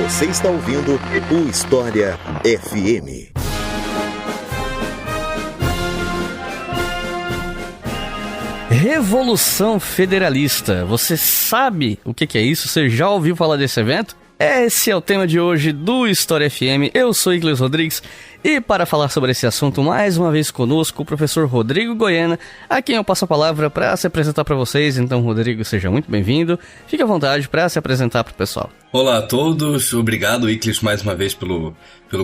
Você está ouvindo o História FM. Revolução Federalista. Você sabe o que é isso? Você já ouviu falar desse evento? Esse é o tema de hoje do História FM. Eu sou Iclis Rodrigues e para falar sobre esse assunto mais uma vez conosco o professor Rodrigo Goiena, a quem eu passo a palavra para se apresentar para vocês. Então, Rodrigo, seja muito bem-vindo. Fique à vontade para se apresentar para o pessoal. Olá a todos, obrigado Iclis mais uma vez pelo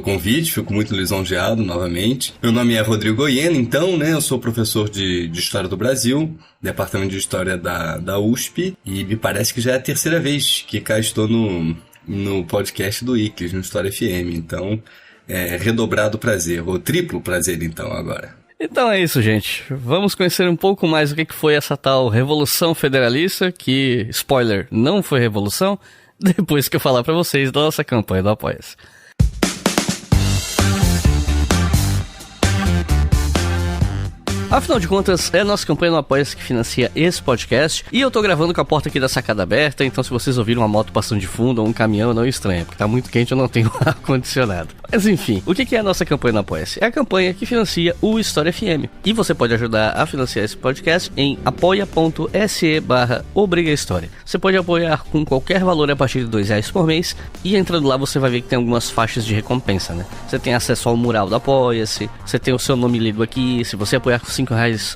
convite, fico muito lisonjeado novamente. Meu nome é Rodrigo Goiena, então, eu sou professor de História do Brasil, Departamento de História da USP, e me parece que já é a terceira vez que cá estou no podcast do Iclis, no História FM, então redobrado prazer, ou triplo prazer então agora. Então é isso, gente. Vamos conhecer um pouco mais o que foi essa tal Revolução Federalista, que, spoiler, não foi revolução, depois que eu falar pra vocês da nossa campanha do Apoia-se. Afinal de contas, é a nossa campanha no Apoia-se que financia esse podcast. E eu tô gravando com a porta aqui da sacada aberta, então se vocês ouvirem uma moto passando de fundo ou um caminhão, não estranha, porque tá muito quente e eu não tenho ar-condicionado. Mas enfim, o que é a nossa campanha no Apoia-se? É a campanha que financia o História FM. E você pode ajudar a financiar esse podcast em apoia.se/obrigahistoria. Você pode apoiar com qualquer valor a partir de R$2 por mês. E entrando lá você vai ver que tem algumas faixas de recompensa, né? Você tem acesso ao mural do Apoia-se, você tem o seu nome lido aqui. Se você apoiar com R$5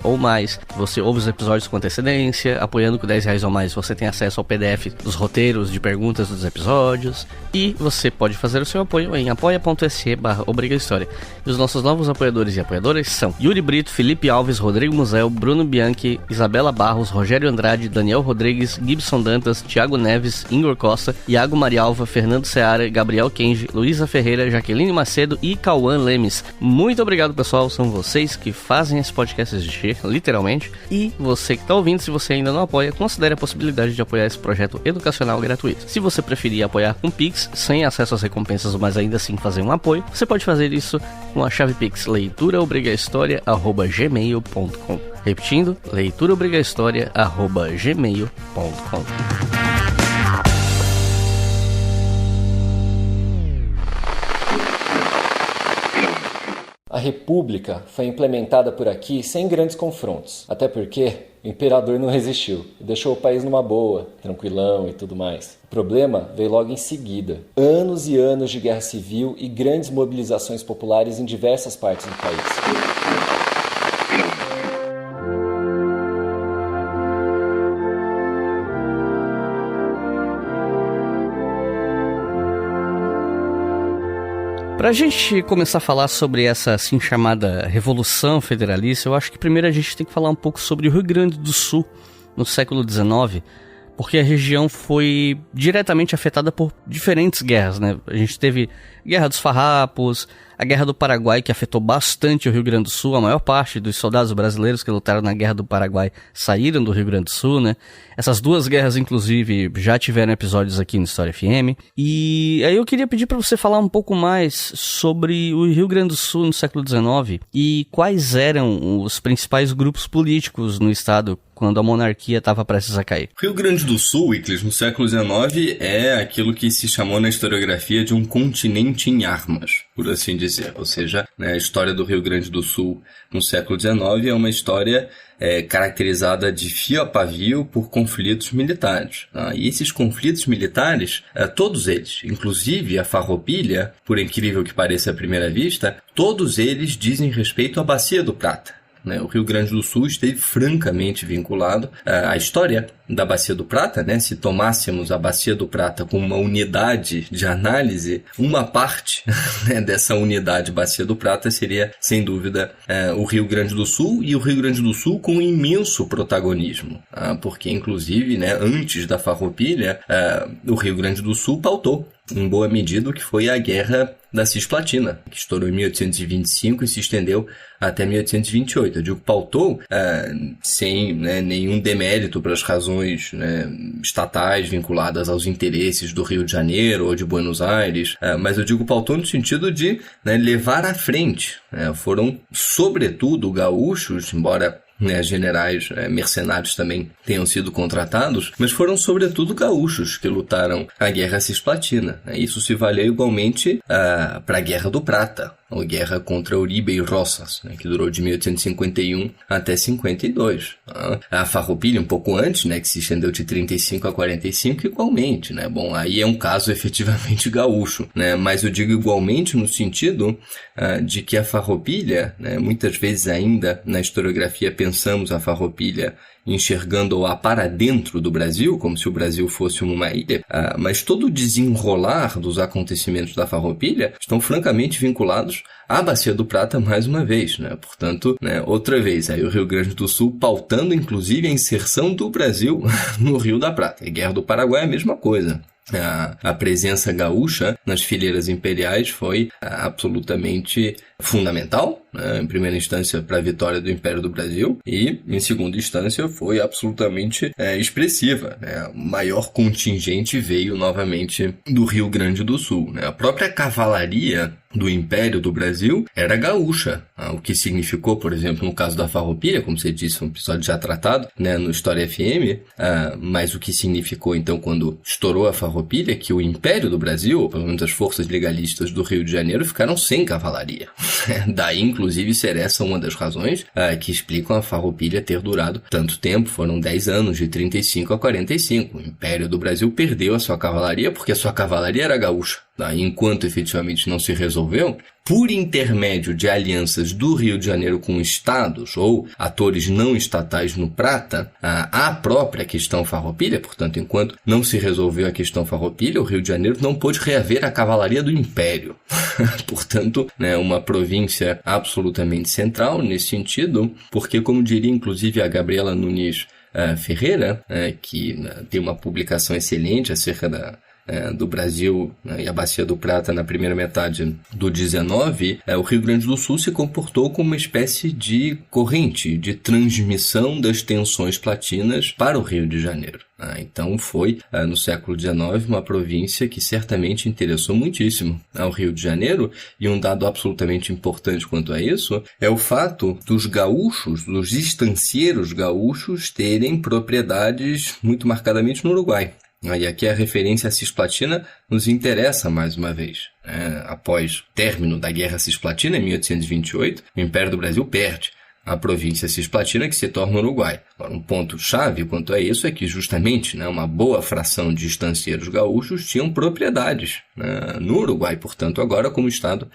ou mais, você ouve os episódios com antecedência. Apoiando com R$10 ou mais, você tem acesso ao PDF dos roteiros de perguntas dos episódios. E você pode fazer o seu apoio em apoia.se/obrigahistoria. E os nossos novos apoiadores e apoiadoras são Yuri Brito, Felipe Alves, Rodrigo Muzel, Bruno Bianchi, Isabela Barros, Rogério Andrade, Daniel Rodrigues, Gibson Dantas, Thiago Neves, Ingor Costa, Iago Marialva, Fernando Seara, Gabriel Kenji, Luísa Ferreira, Jaqueline Macedo e Cauã Lemes. Muito obrigado, pessoal, são vocês que fazem esse podcast existir, literalmente. E você que está ouvindo, se você ainda não apoia, considere a possibilidade de apoiar esse projeto educacional gratuito. Se você preferir apoiar com Pix, sem acesso às recompensas, mas ainda assim fazer um apoio, você pode fazer isso com a chave Pix leituraobrigahistoria@gmail.com. Repetindo, leituraobrigahistoria@gmail.com. A República foi implementada por aqui sem grandes confrontos, até porque o imperador não resistiu e deixou o país numa boa, tranquilão e tudo mais. O problema veio logo em seguida. Anos e anos de guerra civil e grandes mobilizações populares em diversas partes do país. Pra gente começar a falar sobre essa assim chamada Revolução Federalista, eu acho que primeiro a gente tem que falar um pouco sobre o Rio Grande do Sul no século XIX, porque a região foi diretamente afetada por diferentes guerras, né? A gente teve Guerra dos Farrapos, a Guerra do Paraguai, que afetou bastante o Rio Grande do Sul. A maior parte dos soldados brasileiros que lutaram na Guerra do Paraguai saíram do Rio Grande do Sul, né? Essas duas guerras, inclusive, já tiveram episódios aqui no História FM. E aí eu queria pedir para você falar um pouco mais sobre o Rio Grande do Sul no século XIX e quais eram os principais grupos políticos no estado quando a monarquia estava prestes a cair. O Rio Grande do Sul, Iclis, no século XIX, é aquilo que se chamou na historiografia de um continente em armas, por assim dizer. Ou seja, a história do Rio Grande do Sul no século XIX é uma história caracterizada de fio a pavio por conflitos militares. E esses conflitos militares, todos eles, inclusive a Farroupilha, por incrível que pareça à primeira vista, todos eles dizem respeito à Bacia do Prata. O Rio Grande do Sul esteve francamente vinculado à história da Bacia do Prata, Se tomássemos a Bacia do Prata como uma unidade de análise, uma parte dessa unidade Bacia do Prata seria, sem dúvida, o Rio Grande do Sul, e o Rio Grande do Sul com um imenso protagonismo, porque, inclusive, antes da Farroupilha, o Rio Grande do Sul pautou em boa medida o que foi a Guerra da Cisplatina, que estourou em 1825 e se estendeu até 1828. Eu digo pautou sem nenhum demérito para as razões estatais vinculadas aos interesses do Rio de Janeiro ou de Buenos Aires, mas eu digo pautou no sentido de levar à frente. Foram, sobretudo, gaúchos, embora né, generais mercenários também tenham sido contratados, mas foram sobretudo gaúchos que lutaram a Guerra Cisplatina. Isso se valeu igualmente para a Guerra do Prata, ou Guerra contra Uribe e Rosas, né, que durou de 1851 até 52. A Farroupilha, um pouco antes, né, que se estendeu de 35 a 45, igualmente. Né? Bom, aí é um caso efetivamente gaúcho, né? Mas eu digo igualmente no sentido de que a Farroupilha, né, muitas vezes ainda na historiografia pensamos a Farroupilha enxergando-a para dentro do Brasil, como se o Brasil fosse uma ilha, mas todo o desenrolar dos acontecimentos da Farroupilha estão francamente vinculados à Bacia do Prata mais uma vez, né? Portanto, né, outra vez, aí o Rio Grande do Sul pautando inclusive a inserção do Brasil no Rio da Prata. A Guerra do Paraguai é a mesma coisa. A presença gaúcha nas fileiras imperiais foi absolutamente fundamental, né, em primeira instância para a vitória do Império do Brasil e, em segunda instância, foi absolutamente expressiva. Né? O maior contingente veio novamente do Rio Grande do Sul. Né? A própria cavalaria do Império do Brasil era gaúcha, o que significou, por exemplo, no caso da Farroupilha, como você disse, um episódio já tratado, né, no História FM, mas o que significou, então, quando estourou a Farroupilha, que o Império do Brasil, ou pelo menos as forças legalistas do Rio de Janeiro, ficaram sem cavalaria. Daí, inclusive, ser essa uma das razões que explicam a Farroupilha ter durado tanto tempo, foram 10 anos, de 35 a 45. O Império do Brasil perdeu a sua cavalaria porque a sua cavalaria era gaúcha. Enquanto efetivamente não se resolveu, por intermédio de alianças do Rio de Janeiro com estados ou atores não estatais no Prata, a própria questão Farroupilha, portanto, enquanto não se resolveu a questão Farroupilha, o Rio de Janeiro não pôde reaver a cavalaria do Império. Portanto, né, uma província absolutamente central nesse sentido, porque, como diria inclusive a Gabriela Nunes Ferreira, que tem uma publicação excelente acerca do Brasil, né, e a Bacia do Prata na primeira metade do 19, o Rio Grande do Sul se comportou como uma espécie de corrente de transmissão das tensões platinas para o Rio de Janeiro. Então foi, no século XIX, uma província que certamente interessou muitíssimo ao Rio de Janeiro, e um dado absolutamente importante quanto a isso é o fato dos gaúchos, dos estancieiros gaúchos, terem propriedades muito marcadamente no Uruguai. E aqui a referência à Cisplatina nos interessa mais uma vez. Após o término da Guerra Cisplatina, em 1828, o Império do Brasil perde a província Cisplatina, que se torna Uruguai. Agora, um ponto-chave quanto a isso é que justamente, né, uma boa fração de estancieiros gaúchos tinham propriedades, né, no Uruguai, portanto, agora como Estado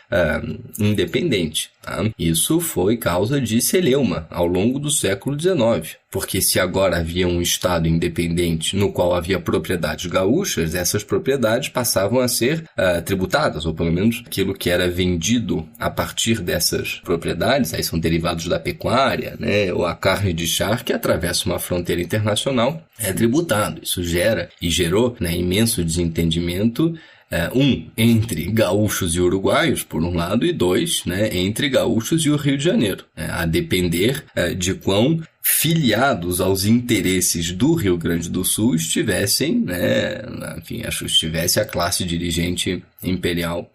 independente. Tá? Isso foi causa de celeuma ao longo do século XIX, porque se agora havia um Estado independente no qual havia propriedades gaúchas, essas propriedades passavam a ser tributadas, ou pelo menos aquilo que era vendido a partir dessas propriedades, aí são derivados da pecuária, né, ou a carne de charque, que atravessa uma fronteira internacional, é tributado. Isso gera e gerou, né, imenso desentendimento, entre gaúchos e uruguaios, por um lado, e dois, né, entre gaúchos e o Rio de Janeiro, a depender de quão filiados aos interesses do Rio Grande do Sul estivessem, né, enfim, estivesse a classe dirigente imperial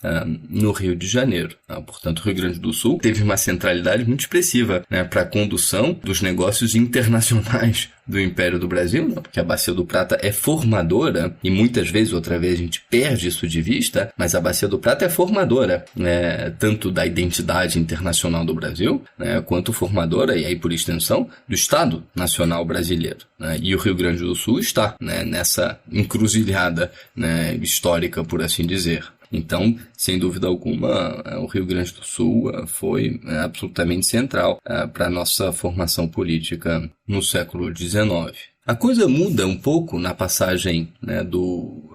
no Rio de Janeiro. Portanto, o Rio Grande do Sul teve uma centralidade muito expressiva, né, para a condução dos negócios internacionais do Império do Brasil, né, porque a Bacia do Prata é formadora, e muitas vezes, outra vez, a gente perde isso de vista, mas a Bacia do Prata é formadora, né, tanto da identidade internacional do Brasil, né, quanto formadora, e aí por extensão, do Estado Nacional Brasileiro. Né, e o Rio Grande do Sul está, né, nessa encruzilhada, né, histórica, por assim dizer. Então, sem dúvida alguma, o Rio Grande do Sul foi absolutamente central para a nossa formação política no século XIX. A coisa muda um pouco na passagem, né, do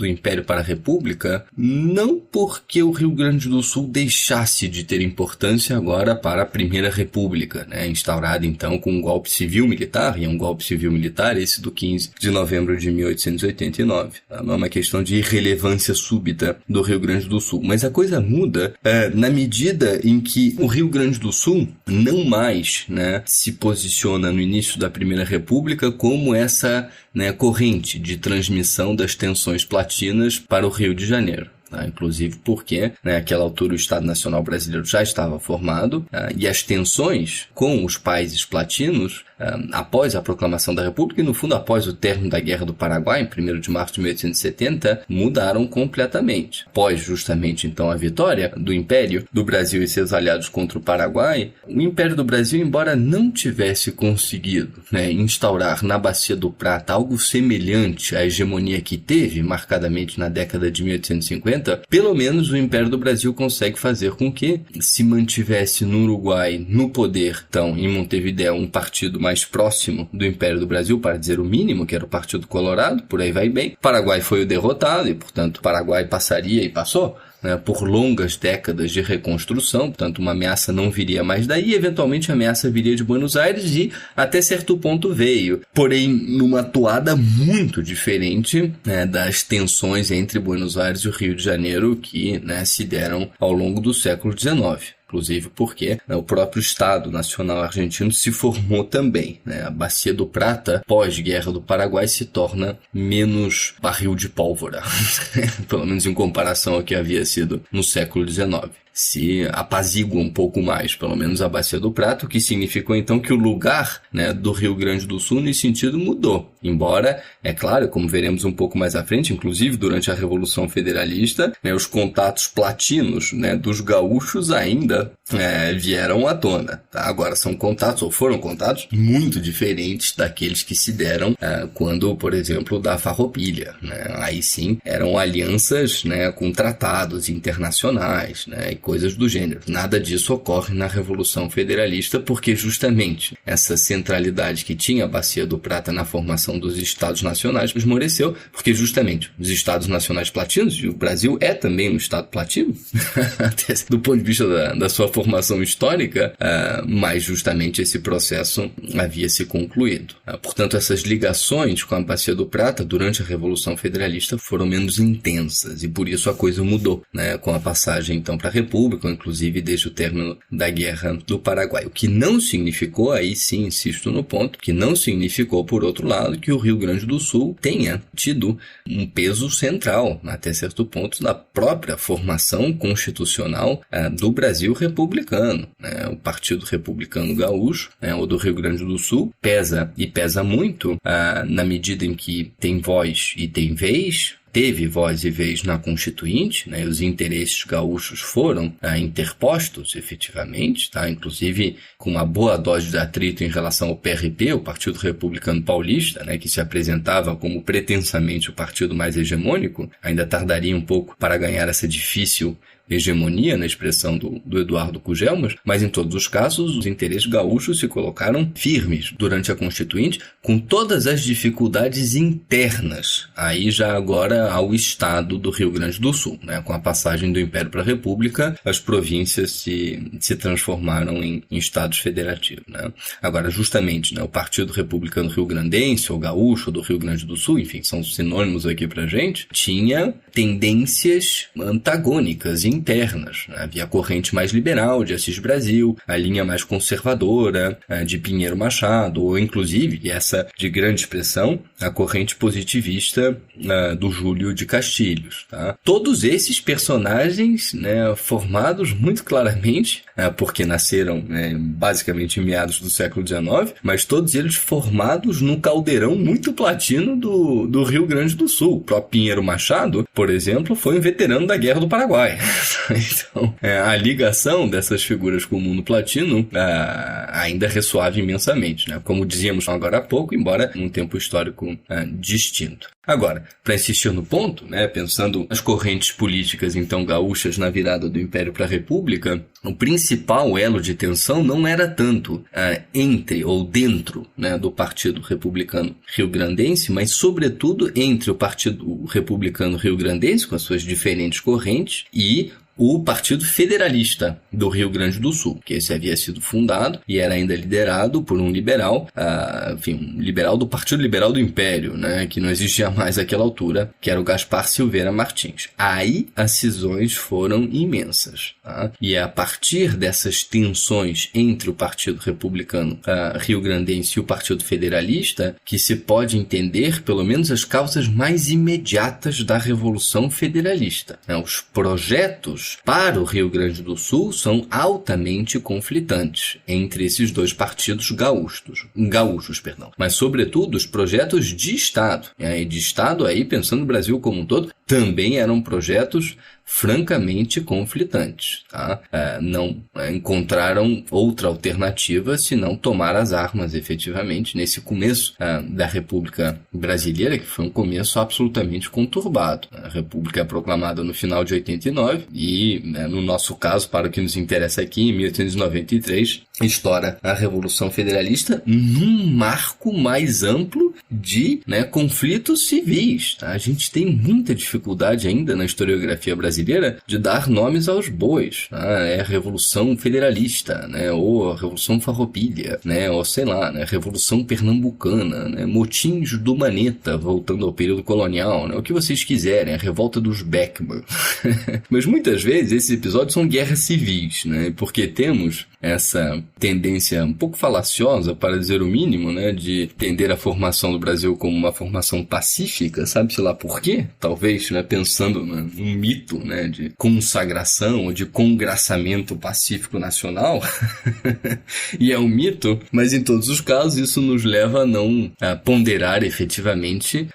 Império para a República, não porque o Rio Grande do Sul deixasse de ter importância agora para a Primeira República, né, instaurada então com um golpe civil-militar, e é um golpe civil-militar esse do 15 de novembro de 1889. Não é uma questão de irrelevância súbita do Rio Grande do Sul, mas a coisa muda na medida em que o Rio Grande do Sul não mais, né, se posiciona no início da Primeira República como essa, né, corrente de transmissão das tensões platinas para o Rio de Janeiro. Tá? Inclusive porque, naquela altura, o Estado Nacional Brasileiro já estava formado, e as tensões com os países platinos, após a proclamação da República e, no fundo, após o término da Guerra do Paraguai, em 1º de março de 1870, mudaram completamente. Após, justamente, então, a vitória do Império do Brasil e seus aliados contra o Paraguai, o Império do Brasil, embora não tivesse conseguido instaurar na Bacia do Prata algo semelhante à hegemonia que teve, marcadamente na década de 1850, pelo menos o Império do Brasil consegue fazer com que se mantivesse no Uruguai, no poder, então, em Montevidéu, um partido mais próximo do Império do Brasil, para dizer o mínimo, que era o Partido Colorado, por aí vai bem. Paraguai foi o derrotado e, portanto, o Paraguai passaria e passou por longas décadas de reconstrução, portanto uma ameaça não viria mais daí, e eventualmente a ameaça viria de Buenos Aires e até certo ponto veio, porém numa toada muito diferente das tensões entre Buenos Aires e o Rio de Janeiro que se deram ao longo do século XIX. Inclusive porque o próprio Estado Nacional Argentino se formou também. A Bacia do Prata, pós-Guerra do Paraguai, se torna menos barril de pólvora, pelo menos em comparação ao que havia sido no século XIX. Se apazigua um pouco mais, pelo menos a Bacia do Prata, o que significou então que o lugar do Rio Grande do Sul nesse sentido mudou. Embora, é claro, como veremos um pouco mais à frente, inclusive durante a Revolução Federalista, os contatos platinos dos gaúchos ainda vieram à tona. Tá? Agora são contatos, ou foram contatos, muito diferentes daqueles que se deram quando, por exemplo, da Farroupilha. Aí sim, eram alianças com tratados internacionais, e coisas do gênero. Nada disso ocorre na Revolução Federalista, porque justamente essa centralidade que tinha a Bacia do Prata na formação dos Estados Nacionais esmoreceu, porque justamente os Estados Nacionais platinos, e o Brasil é também um Estado platino, do ponto de vista da sua formação histórica, mas justamente esse processo havia se concluído. Portanto, essas ligações com a Bacia do Prata durante a Revolução Federalista foram menos intensas, e por isso a coisa mudou, com a passagem então para a República, inclusive desde o término da Guerra do Paraguai. O que não significou, aí sim insisto no ponto, que não significou, por outro lado, que o Rio Grande do Sul tenha tido um peso central, até certo ponto, na própria formação constitucional do Brasil republicano. O Partido Republicano Gaúcho, ou do Rio Grande do Sul, pesa e pesa muito na medida em que tem voz e tem vez, teve voz e vez na Constituinte, e os interesses gaúchos foram interpostos, efetivamente, inclusive com uma boa dose de atrito em relação ao PRP, o Partido Republicano Paulista, que se apresentava como pretensamente o partido mais hegemônico, ainda tardaria um pouco para ganhar essa difícil hegemonia, na expressão do Eduardo Cugelmas, mas em todos os casos os interesses gaúchos se colocaram firmes durante a Constituinte, com todas as dificuldades internas, aí já agora ao Estado do Rio Grande do Sul. Com a passagem do Império para a República, as províncias se transformaram em estados federativos. Agora, justamente, o Partido Republicano Rio-Grandense, ou gaúcho, ou do Rio Grande do Sul, enfim, são sinônimos aqui pra gente, tinha tendências antagônicas internas. Havia a corrente mais liberal de Assis Brasil, a linha mais conservadora de Pinheiro Machado, ou inclusive, e essa de grande expressão, a corrente positivista do Júlio de Castilhos. Tá? Todos esses personagens formados muito claramente, porque nasceram basicamente em meados do século XIX, mas todos eles formados num caldeirão muito platino do Rio Grande do Sul. O próprio Pinheiro Machado, por exemplo, foi um veterano da Guerra do Paraguai. Então, a ligação dessas figuras com o mundo platino ainda ressoava imensamente, como dizíamos agora há pouco, embora num tempo histórico distinto. Agora, para insistir no ponto, pensando nas correntes políticas então gaúchas na virada do Império para a República, o principal elo de tensão não era tanto entre ou dentro do Partido Republicano Rio-Grandense, mas sobretudo entre o Partido Republicano Rio-Grandense, com as suas diferentes correntes, e o Partido Federalista do Rio Grande do Sul, que esse havia sido fundado e era ainda liderado por um liberal, um liberal do Partido Liberal do Império, né, que não existia mais àquela altura, que era o Gaspar Silveira Martins. Aí as cisões foram imensas, tá? E é a partir dessas tensões entre o Partido Republicano rio-grandense e o Partido Federalista que se pode entender pelo menos as causas mais imediatas da Revolução Federalista. Os projetos para o Rio Grande do Sul são altamente conflitantes entre esses dois partidos gaúchos, mas sobretudo os projetos de Estado. E de Estado aí, pensando no Brasil como um todo, também eram projetos francamente conflitantes, tá? Não encontraram outra alternativa senão tomar as armas efetivamente nesse começo da República Brasileira, que foi um começo absolutamente conturbado. A República é proclamada no final de 89 e, no nosso caso, para o que nos interessa aqui, em 1893, estoura a Revolução Federalista num marco mais amplo de conflitos civis. Tá? A gente tem muita dificuldade ainda na historiografia brasileira de dar nomes aos bois. É a Revolução Federalista, ou a Revolução Farroupilha, ou sei lá, Revolução Pernambucana, motins do Maneta, voltando ao período colonial, o que vocês quiserem, a Revolta dos Beckman. Mas muitas vezes esses episódios são guerras civis, porque temos essa tendência um pouco falaciosa, para dizer o mínimo, de entender a formação do Brasil como uma formação pacífica, sabe-se lá por quê? Talvez, pensando num mito, de consagração ou de congraçamento pacífico nacional. E é um mito, mas em todos os casos isso nos leva a não ponderar efetivamente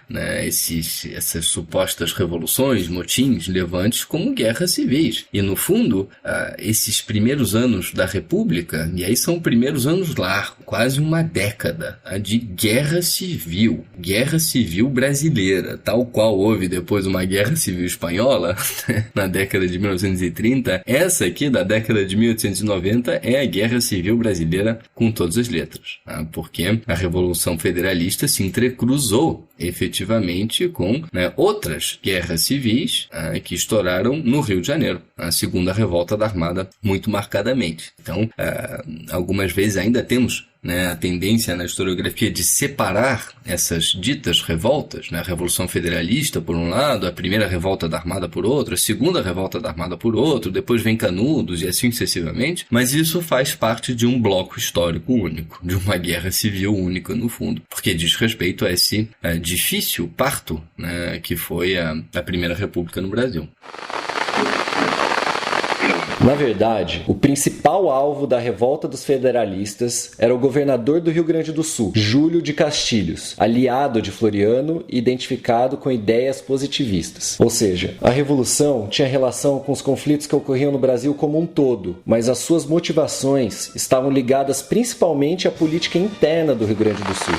essas supostas revoluções, motins, levantes como guerras civis. E no fundo, esses primeiros anos da República, e aí são primeiros anos largos, quase uma década, de guerra civil brasileira, tal qual houve depois uma guerra civil espanhola, na década de 1930, essa aqui da década de 1890 é a guerra civil brasileira com todas as letras, porque a Revolução Federalista se entrecruzou efetivamente com outras guerras civis que estouraram no Rio de Janeiro, a segunda revolta da Armada muito marcadamente. Então, algumas vezes ainda temos a tendência na historiografia de separar essas ditas revoltas, a Revolução Federalista por um lado, a primeira revolta da Armada por outro, a segunda revolta da Armada por outro, depois vem Canudos e assim sucessivamente, mas isso faz parte de um bloco histórico único, de uma guerra civil única no fundo, porque diz respeito a esse difícil parto que foi a Primeira República no Brasil. Na verdade, o principal alvo da revolta dos federalistas era o governador do Rio Grande do Sul, Júlio de Castilhos, aliado de Floriano e identificado com ideias positivistas. Ou seja, a revolução tinha relação com os conflitos que ocorriam no Brasil como um todo, mas as suas motivações estavam ligadas principalmente à política interna do Rio Grande do Sul.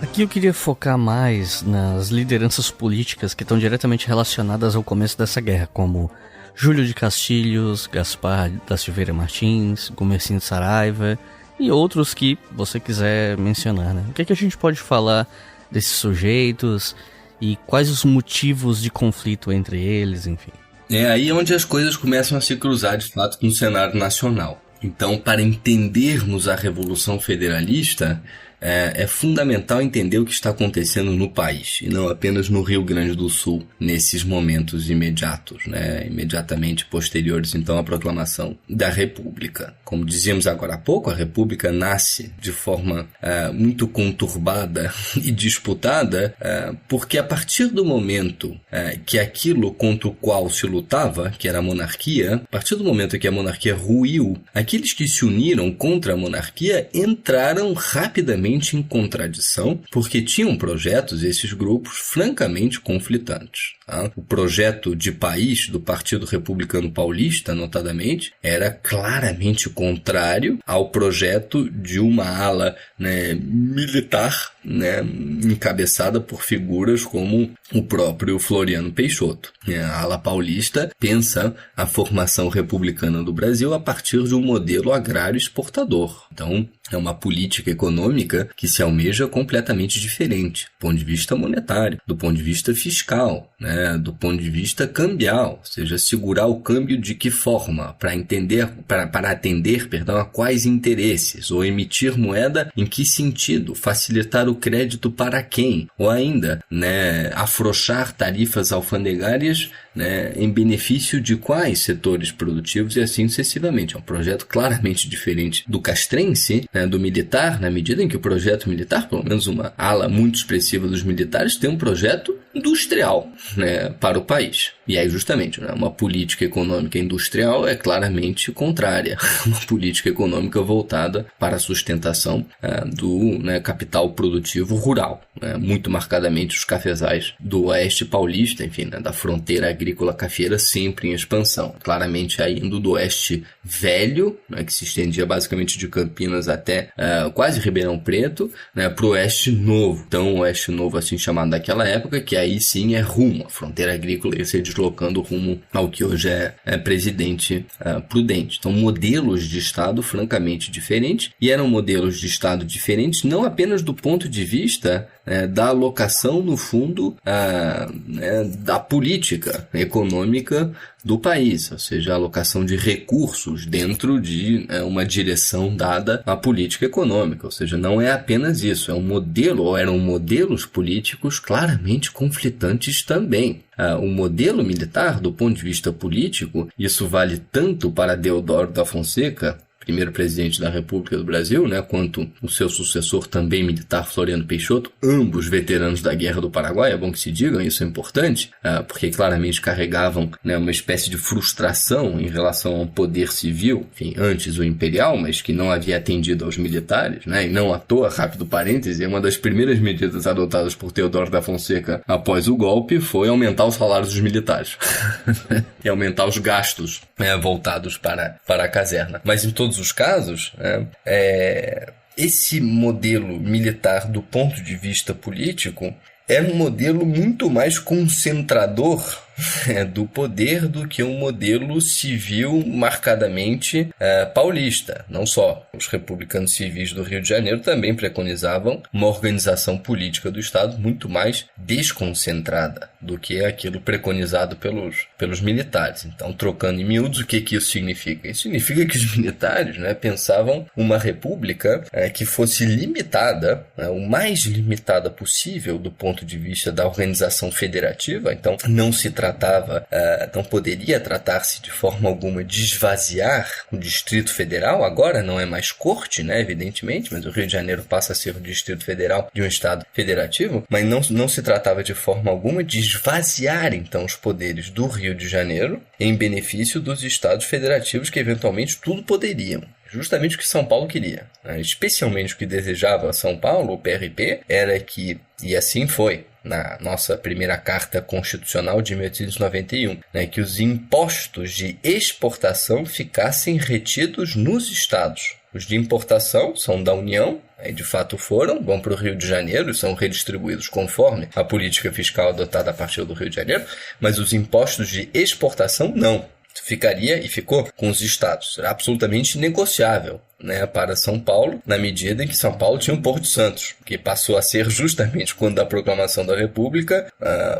Aqui eu queria focar mais nas lideranças políticas que estão diretamente relacionadas ao começo dessa guerra, como Júlio de Castilhos, Gaspar da Silveira Martins, Gumercindo de Saraiva e outros que você quiser mencionar, O que a gente pode falar desses sujeitos e quais os motivos de conflito entre eles, enfim? É aí onde as coisas começam a se cruzar de fato no cenário nacional. Então, para entendermos a Revolução Federalista, é fundamental entender o que está acontecendo no país, e não apenas no Rio Grande do Sul, nesses momentos imediatos, imediatamente posteriores, então, à proclamação da República. Como dizíamos agora há pouco, a República nasce de forma muito conturbada e disputada, porque a partir do momento que aquilo contra o qual se lutava, que era a monarquia, a partir do momento que a monarquia ruiu, aqueles que se uniram contra a monarquia entraram rapidamente em contradição, porque tinham projetos, esses grupos, francamente conflitantes. Tá? O projeto de país do Partido Republicano Paulista, notadamente, era claramente contrário ao projeto de uma ala, né, militar, né, encabeçada por figuras como o próprio Floriano Peixoto. A ala paulista pensa a formação republicana do Brasil a partir de um modelo agrário exportador. Então, é uma política econômica que se almeja completamente diferente, do ponto de vista monetário, do ponto de vista fiscal, né, do ponto de vista cambial, ou seja, segurar o câmbio de que forma, para atender a quais interesses, ou emitir moeda em que sentido, facilitar o crédito para quem, ou ainda, né, afrouxar tarifas alfandegárias, né, em benefício de quais setores produtivos e assim sucessivamente. É um projeto claramente diferente do castrense, né, do militar, na medida em que o projeto militar, pelo menos uma ala muito expressiva dos militares, tem um projeto industrial, né, para o país. E aí, justamente, né, uma política econômica industrial é claramente contrária a uma política econômica voltada para a sustentação do, né, capital produtivo rural, né, muito marcadamente os cafezais do oeste paulista, enfim, né, da fronteira agrícola cafeira sempre em expansão, claramente aí indo do oeste velho, né, que se estendia basicamente de Campinas até quase Ribeirão Preto, né, para o oeste novo. Então, o oeste novo, assim chamado daquela época, que aí sim é rumo, a fronteira agrícola ia se deslocando rumo ao que hoje é Presidente Prudente. Então, modelos de Estado francamente diferentes, e eram modelos de Estado diferentes não apenas do ponto de vista da alocação no fundo da política econômica do país, ou seja, a alocação de recursos dentro de uma direção dada à política econômica, ou seja, não é apenas isso, é um modelo, ou eram modelos políticos claramente conflitantes também. O modelo militar, do ponto de vista político, isso vale tanto para Deodoro da Fonseca, primeiro presidente da República do Brasil, né, quanto o seu sucessor também militar, Floriano Peixoto, ambos veteranos da Guerra do Paraguai, é bom que se digam, isso é importante, porque claramente carregavam, né, uma espécie de frustração em relação ao poder civil, enfim, antes o imperial, mas que não havia atendido aos militares, né, e não à toa, rápido parêntese, uma das primeiras medidas adotadas por Teodoro da Fonseca após o golpe foi aumentar os salários dos militares e aumentar os gastos voltados para a caserna. Mas em todos os casos, esse modelo militar do ponto de vista político é um modelo muito mais concentrador do poder do que um modelo civil marcadamente paulista. Não só. Os republicanos civis do Rio de Janeiro também preconizavam uma organização política do Estado muito mais desconcentrada do que aquilo preconizado pelos militares. Então, trocando em miúdos, o que isso significa? Isso significa que os militares, né, pensavam uma república que fosse limitada, o mais limitada possível do ponto de vista da organização federativa. Então, não poderia tratar-se de forma alguma de esvaziar o Distrito Federal. Agora não é mais corte, né, evidentemente, mas o Rio de Janeiro passa a ser o Distrito Federal de um Estado federativo, mas não se tratava de forma alguma de esvaziar, então, os poderes do Rio de Janeiro em benefício dos Estados federativos que, eventualmente, tudo poderiam. Justamente o que São Paulo queria, né? Especialmente o que desejava São Paulo, o PRP, era que, e assim foi, na nossa primeira carta constitucional de 1891, né, que os impostos de exportação ficassem retidos nos estados. Os de importação são da União, e de fato vão para o Rio de Janeiro e são redistribuídos conforme a política fiscal adotada a partir do Rio de Janeiro, mas os impostos de exportação não. Ficaria e ficou com os estados. Era absolutamente negociável, né, para São Paulo, na medida em que São Paulo tinha o Porto de Santos, que passou a ser justamente quando da proclamação da República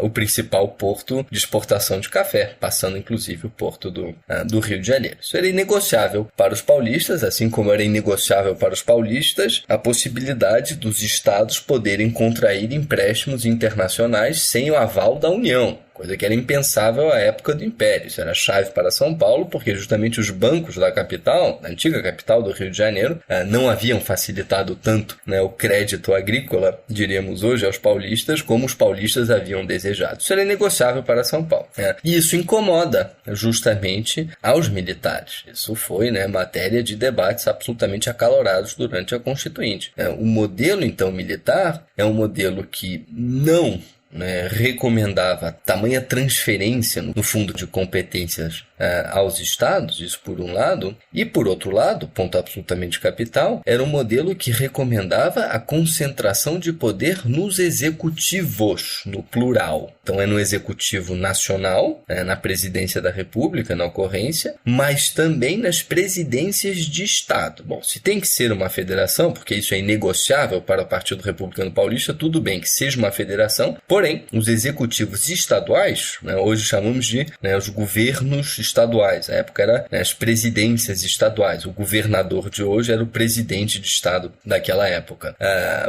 o principal porto de exportação de café, passando inclusive o porto do Rio de Janeiro. Isso era inegociável para os paulistas, assim como era inegociável para os paulistas a possibilidade dos estados poderem contrair empréstimos internacionais sem o aval da União. Coisa que era impensável à época do Império. Isso era chave para São Paulo, porque justamente os bancos da capital, da antiga capital do Rio de Janeiro, não haviam facilitado tanto, né, o crédito agrícola, diríamos hoje, aos paulistas, como os paulistas haviam desejado. Isso era inegociável para São Paulo. E isso incomoda justamente aos militares. Isso foi, né, matéria de debates absolutamente acalorados durante a Constituinte. O modelo, então, militar é um modelo que não né, recomendava tamanha transferência no fundo de competências aos estados, isso por um lado, e por outro lado, ponto absolutamente capital, era um modelo que recomendava a concentração de poder nos executivos, no plural. Então é no executivo nacional, na presidência da República, na ocorrência, mas também nas presidências de estado. Bom, se tem que ser uma federação, porque isso é inegociável para o Partido Republicano Paulista, tudo bem que seja uma federação, porém, os executivos estaduais, hoje chamamos de os governos estaduais, na época era as presidências estaduais, o governador de hoje era o presidente de estado daquela época.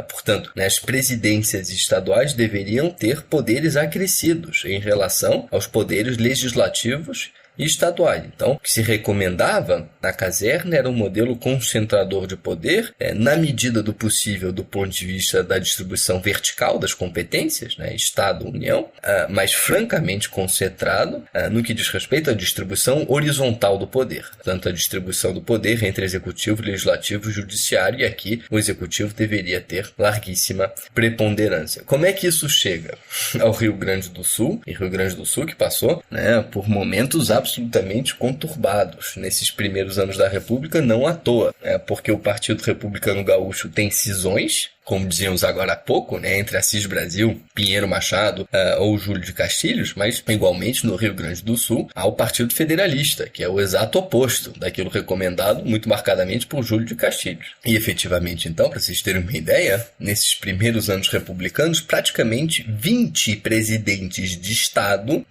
Portanto, as presidências estaduais deveriam ter poderes acrescidos em relação aos poderes legislativos e estaduais. Então, o que se recomendava na caserna era um modelo concentrador de poder, na medida do possível do ponto de vista da distribuição vertical das competências, Estado-União, mas francamente concentrado no que diz respeito à distribuição horizontal do poder. Portanto, a distribuição do poder entre executivo, legislativo e judiciário, e aqui o executivo deveria ter larguíssima preponderância. Como é que isso chega ao Rio Grande do Sul? E Rio Grande do Sul que passou por momentos absolutamente conturbados nesses primeiros anos da República, não à toa, porque o Partido Republicano Gaúcho tem cisões, como dizíamos agora há pouco, entre Assis Brasil, Pinheiro Machado ou Júlio de Castilhos, mas igualmente no Rio Grande do Sul há o Partido Federalista, que é o exato oposto daquilo recomendado muito marcadamente por Júlio de Castilhos. E efetivamente, então, para vocês terem uma ideia, nesses primeiros anos republicanos, praticamente 20 presidentes de Estado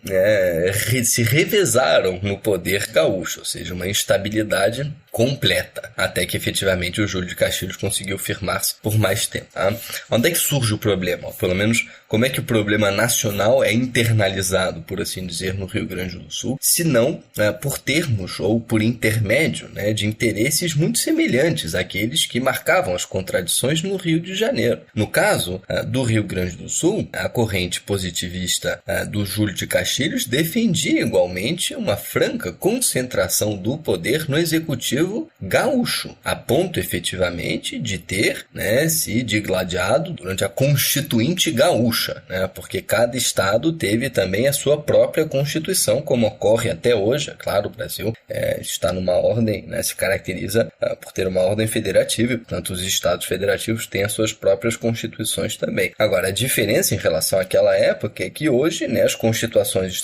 se revezaram no poder gaúcho, ou seja, uma instabilidade completa, até que efetivamente o Júlio de Castilhos conseguiu firmar-se por mais tempo. Onde é que surge o problema? Pelo menos, como é que o problema nacional é internalizado, por assim dizer, no Rio Grande do Sul, se não por termos ou por intermédio de interesses muito semelhantes àqueles que marcavam as contradições no Rio de Janeiro. No caso do Rio Grande do Sul, a corrente positivista do Júlio de Castilhos defendia igualmente uma franca concentração do poder no executivo gaúcho, a ponto efetivamente de ter se digladiado durante a Constituinte Gaúcha, porque cada estado teve também a sua própria Constituição, como ocorre até hoje. É claro, o Brasil está numa ordem, se caracteriza por ter uma ordem federativa, e portanto os estados federativos têm as suas próprias constituições também. Agora, a diferença em relação àquela época é que hoje as constituições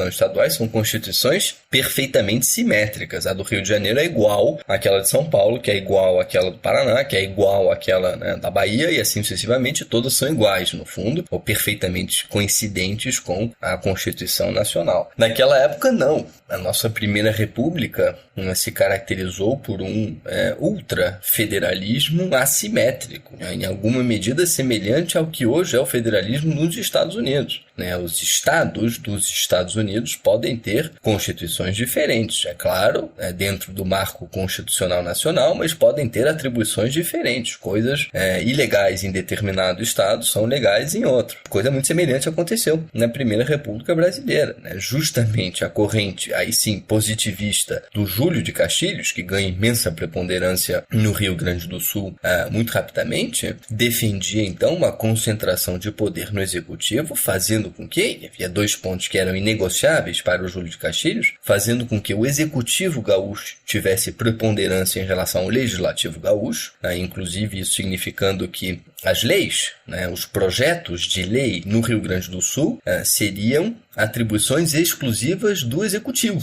estaduais são constituições perfeitamente simétricas. A do Rio de Janeiro é igual àquela de São Paulo, que é igual àquela do Paraná, que é igual àquela da Bahia, e assim sucessivamente, todas são iguais, no fundo, ou perfeitamente coincidentes com a Constituição Nacional. Naquela época, não. A nossa primeira república se caracterizou por um ultrafederalismo assimétrico, em alguma medida semelhante ao que hoje é o federalismo nos Estados Unidos. Os estados dos Estados Unidos podem ter constituições diferentes, é claro, dentro do marco constitucional nacional, mas podem ter atribuições diferentes. Coisas ilegais em determinado estado são legais em outro. Coisa muito semelhante aconteceu na Primeira República Brasileira. Justamente a corrente, aí sim, positivista do Júlio de Castilhos, que ganha imensa preponderância no Rio Grande do Sul muito rapidamente, defendia então uma concentração de poder no executivo, fazendo com que, havia dois pontos que eram inegociáveis para o Júlio de Castilhos, fazendo com que o executivo gaúcho tivesse preponderância em relação ao legislativo gaúcho, inclusive isso significando que as leis, os projetos de lei no Rio Grande do Sul seriam atribuições exclusivas do executivo.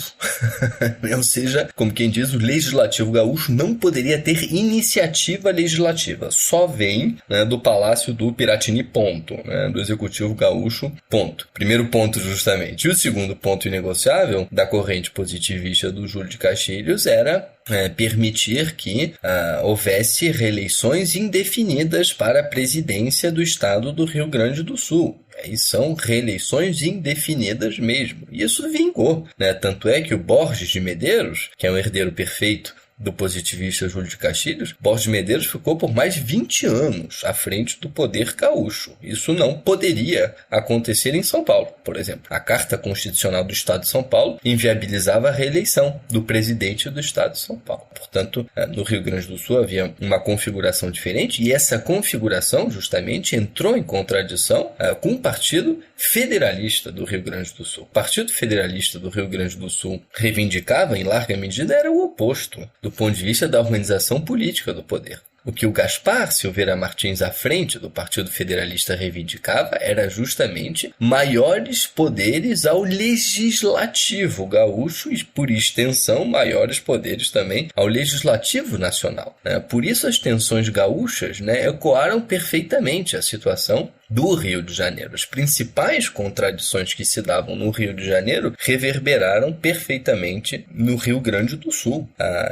Ou seja, como quem diz, o legislativo gaúcho não poderia ter iniciativa legislativa. Só vem do Palácio do Piratini, ponto. Do executivo gaúcho, ponto. Primeiro ponto, justamente. E o segundo ponto inegociável da corrente positivista do Júlio de Castilhos era permitir que houvesse reeleições indefinidas para a presidência do estado do Rio Grande do Sul. E são reeleições indefinidas mesmo. E isso vingou, Tanto é que o Borges de Medeiros, que é um herdeiro perfeito do positivista Júlio de Castilhos, Borges de Medeiros ficou por mais de 20 anos à frente do poder gaúcho. Isso não poderia acontecer em São Paulo, por exemplo. A Carta Constitucional do Estado de São Paulo inviabilizava a reeleição do presidente do Estado de São Paulo. Portanto, no Rio Grande do Sul havia uma configuração diferente, e essa configuração justamente entrou em contradição com o Partido Federalista do Rio Grande do Sul. O Partido Federalista do Rio Grande do Sul reivindicava, em larga medida, era o oposto, do ponto de vista da organização política do poder. O que o Gaspar Silveira Martins, à frente do Partido Federalista, reivindicava era justamente maiores poderes ao legislativo gaúcho e, por extensão, maiores poderes também ao legislativo nacional. Por isso as tensões gaúchas ecoaram perfeitamente a situação do Rio de Janeiro. As principais contradições que se davam no Rio de Janeiro reverberaram perfeitamente no Rio Grande do Sul.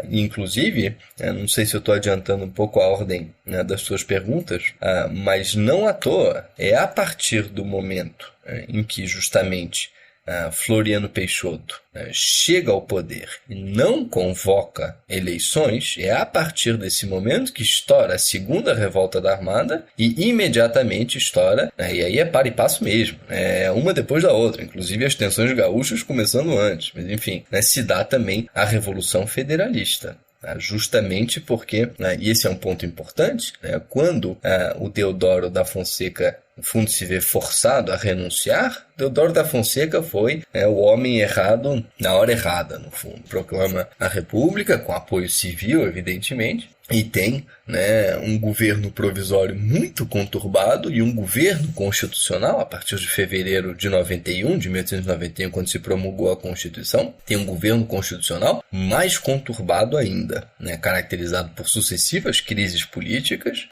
Inclusive, não sei se eu estou adiantando um pouco a ordem das suas perguntas, mas não à toa, é a partir do momento em que justamente Floriano Peixoto chega ao poder e não convoca eleições, é a partir desse momento que estoura a segunda revolta da Armada e imediatamente estoura, e aí é para e passo mesmo, uma depois da outra, inclusive as tensões gaúchas começando antes, mas enfim, se dá também a Revolução Federalista. Justamente porque, e esse é um ponto importante, quando o Deodoro da Fonseca, no fundo, se vê forçado a renunciar, Deodoro da Fonseca foi o homem errado na hora errada, no fundo. Proclama a República, com apoio civil, evidentemente, e tem um governo provisório muito conturbado e um governo constitucional, a partir de fevereiro de 1891, quando se promulgou a Constituição, tem um governo constitucional mais conturbado ainda, caracterizado por sucessivas crises políticas.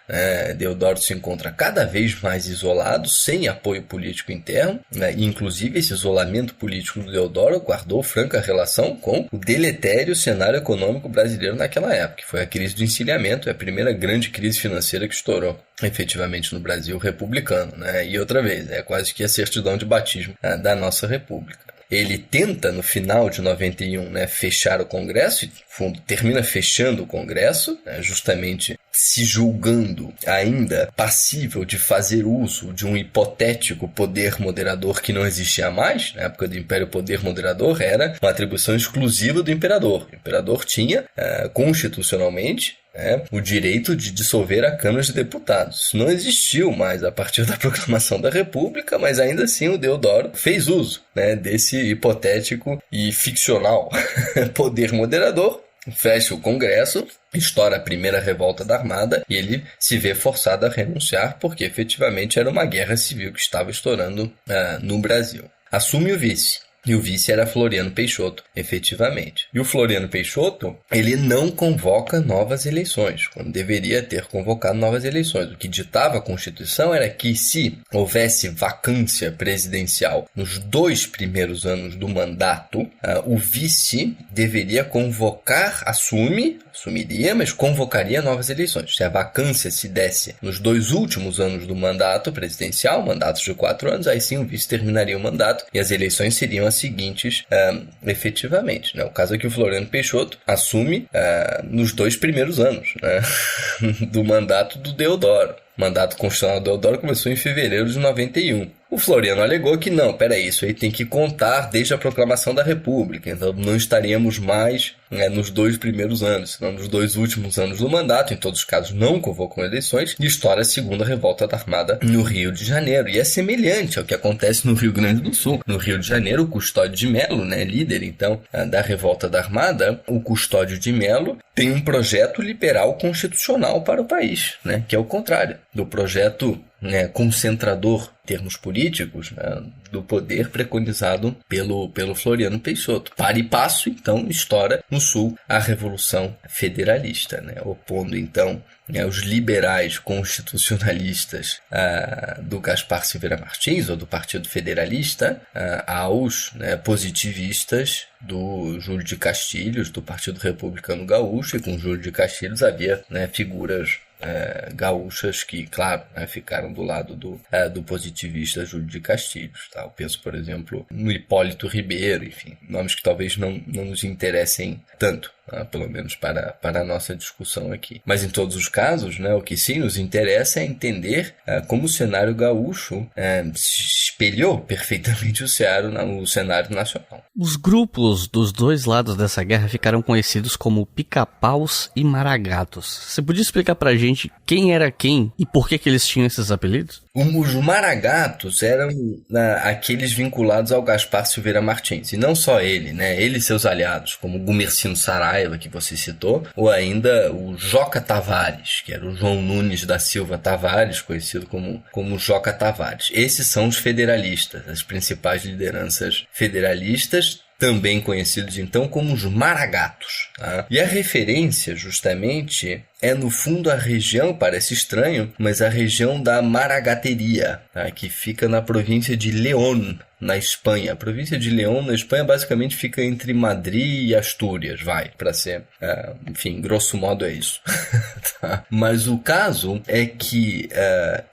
Deodoro se encontra cada vez mais isolado, sem apoio político interno, e inclusive esse isolamento político do Deodoro guardou franca relação com o deletério cenário econômico brasileiro naquela época, que foi a crise do encilhamento, a primeira grande crise financeira que estourou efetivamente no Brasil republicano, E outra vez, é quase que a certidão de batismo da nossa república. Ele tenta, no final de 91, fechar o Congresso, e, no fundo, termina fechando o Congresso, justamente se julgando ainda passível de fazer uso de um hipotético poder moderador que não existia mais. Na época do Império, o poder moderador era uma atribuição exclusiva do imperador. O imperador tinha, constitucionalmente, o direito de dissolver a Câmara de Deputados. Isso não existiu mais a partir da proclamação da República, mas ainda assim o Deodoro fez uso desse hipotético e ficcional poder moderador, fecha o Congresso, estoura a primeira revolta da Armada e ele se vê forçado a renunciar porque efetivamente era uma guerra civil que estava estourando no Brasil. Assume o vice. E o vice era Floriano Peixoto, efetivamente. E o Floriano Peixoto, ele não convoca novas eleições, quando deveria ter convocado novas eleições. O que ditava a Constituição era que se houvesse vacância presidencial nos 2 primeiros anos do mandato, o vice deveria convocar, assumiria, mas convocaria novas eleições. Se a vacância se desse nos 2 últimos anos do mandato presidencial, mandatos de 4 anos, aí sim o vice terminaria o mandato e as eleições seriam as seguintes efetivamente. O caso é que o Floriano Peixoto assume nos 2 primeiros anos do mandato do Deodoro. O mandato constitucional do Deodoro começou em fevereiro de 91. O Floriano alegou que não, isso aí tem que contar desde a proclamação da República, então não estaríamos mais nos 2 primeiros anos, senão nos 2 últimos anos do mandato, em todos os casos não convocam eleições, e estoura a segunda revolta da Armada no Rio de Janeiro. E é semelhante ao que acontece no Rio Grande do Sul. No Rio de Janeiro, o Custódio de Melo, líder então da revolta da Armada, o Custódio de Melo tem um projeto liberal constitucional para o país, que é o contrário do projeto concentrador, em termos políticos, do poder preconizado pelo Floriano Peixoto. Para e passo, então, estoura no Sul a Revolução Federalista, opondo, então, os liberais constitucionalistas do Gaspar Silveira Martins, ou do Partido Federalista, aos positivistas do Júlio de Castilhos, do Partido Republicano Gaúcho, e com Júlio de Castilhos havia figuras gaúchas que, claro, né, ficaram do lado do positivista Júlio de Castilhos. Tá? Eu penso, por exemplo, no Hipólito Ribeiro, enfim, nomes que talvez não nos interessem tanto, pelo menos para a nossa discussão aqui. Mas em todos os casos, né, o que sim nos interessa é entender como o cenário gaúcho se espelhou perfeitamente o cenário nacional. Os grupos dos dois lados dessa guerra ficaram conhecidos como pica-paus e maragatos. Você podia explicar pra gente quem era quem e por que eles tinham esses apelidos? Os maragatos eram aqueles vinculados ao Gaspar Silveira Martins, e não só ele, né? Ele e seus aliados, como o Gumercindo Saraiva, que você citou, ou ainda o Joca Tavares, que era o João Nunes da Silva Tavares, conhecido como Joca Tavares. Esses são os federalistas, as principais lideranças federalistas, também conhecidos então como os maragatos. Tá? E a referência justamente é no fundo a região, parece estranho, mas a região da Maragateria, tá? Que fica na província de León, na Espanha. A província de León, na Espanha, basicamente fica entre Madrid e Astúrias, para ser, enfim, grosso modo é isso. Tá? Mas o caso é que,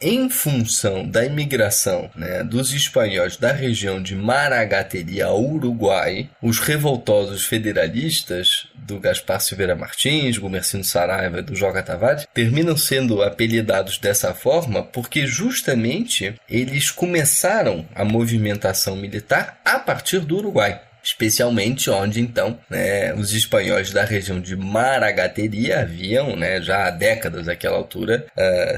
em função da imigração, né, dos espanhóis da região de Maragateria ao Uruguai, os revoltosos federalistas do Gaspar Silveira Martins, Gumercindo Saraiva e do Joca Tavares terminam sendo apelidados dessa forma porque justamente eles começaram a movimentação militar a partir do Uruguai. Especialmente onde, então, né, os espanhóis da região de Maragateria haviam, né, já há décadas àquela altura,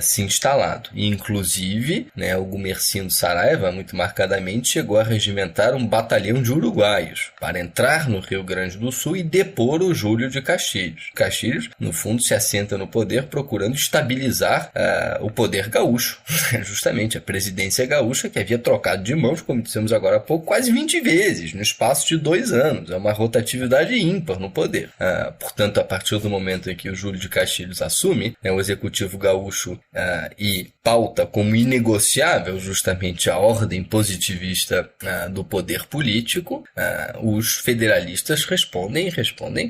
se instalado. E, inclusive, né, o Gumercindo Saraiva, muito marcadamente, chegou a regimentar um batalhão de uruguaios para entrar no Rio Grande do Sul e depor o Júlio de Castilhos. Castilhos, no fundo, se assenta no poder procurando estabilizar o poder gaúcho. Justamente a presidência gaúcha que havia trocado de mãos, como dissemos agora há pouco, quase 20 vezes, no espaço de 2 anos. É uma rotatividade ímpar no poder. Portanto, a partir do momento em que o Júlio de Castilhos assume o executivo gaúcho e pauta como inegociável justamente a ordem positivista do poder político, os federalistas respondem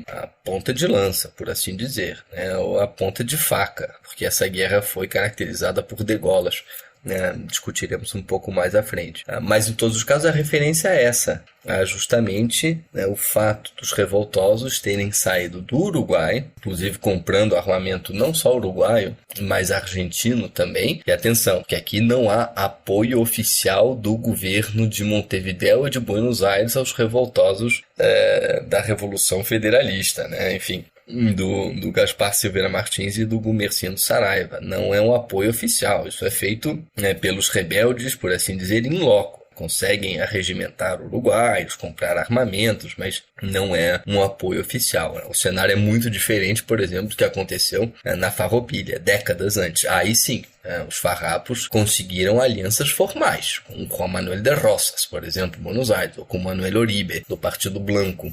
a ponta de lança, por assim dizer, né, ou a ponta de faca, porque essa guerra foi caracterizada por degolas. Discutiremos um pouco mais à frente. Mas em todos os casos a referência é essa, justamente, né, o fato dos revoltosos terem saído do Uruguai, inclusive comprando armamento não só uruguaio, mas argentino também. E atenção, que aqui não há apoio oficial do governo de Montevidéu e de Buenos Aires aos revoltosos da Revolução Federalista, né? Enfim, do Gaspar Silveira Martins e do Gumercindo Saraiva. Não é um apoio oficial. Isso é feito, né, pelos rebeldes, por assim dizer, in loco. Conseguem arregimentar uruguaios, comprar armamentos, mas não é um apoio oficial. O cenário é muito diferente, por exemplo, do que aconteceu na Farroupilha, décadas antes. Aí sim, os farrapos conseguiram alianças formais, com Juan Manuel de Rosas, por exemplo, em Buenos Aires, ou com Manuel Oribe, do Partido Blanco,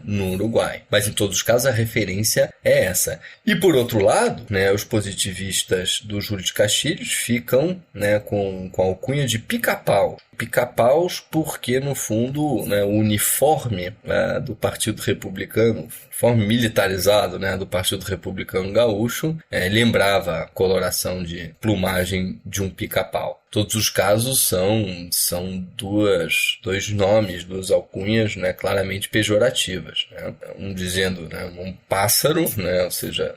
no Uruguai. Mas, em todos os casos, a referência é essa. E, por outro lado, né, os positivistas do Júlio de Castilhos ficam, né, com a alcunha de pica-pau. Pica-paus porque, no fundo, né, o uniforme do Partido Republicano, uniforme militarizado, né, do Partido Republicano Gaúcho, lembrava a coloração de plumagem de um pica-pau. Todos os casos são dois nomes, duas alcunhas, né, claramente pejorativas. Né? Um dizendo, né, um pássaro, né, ou seja,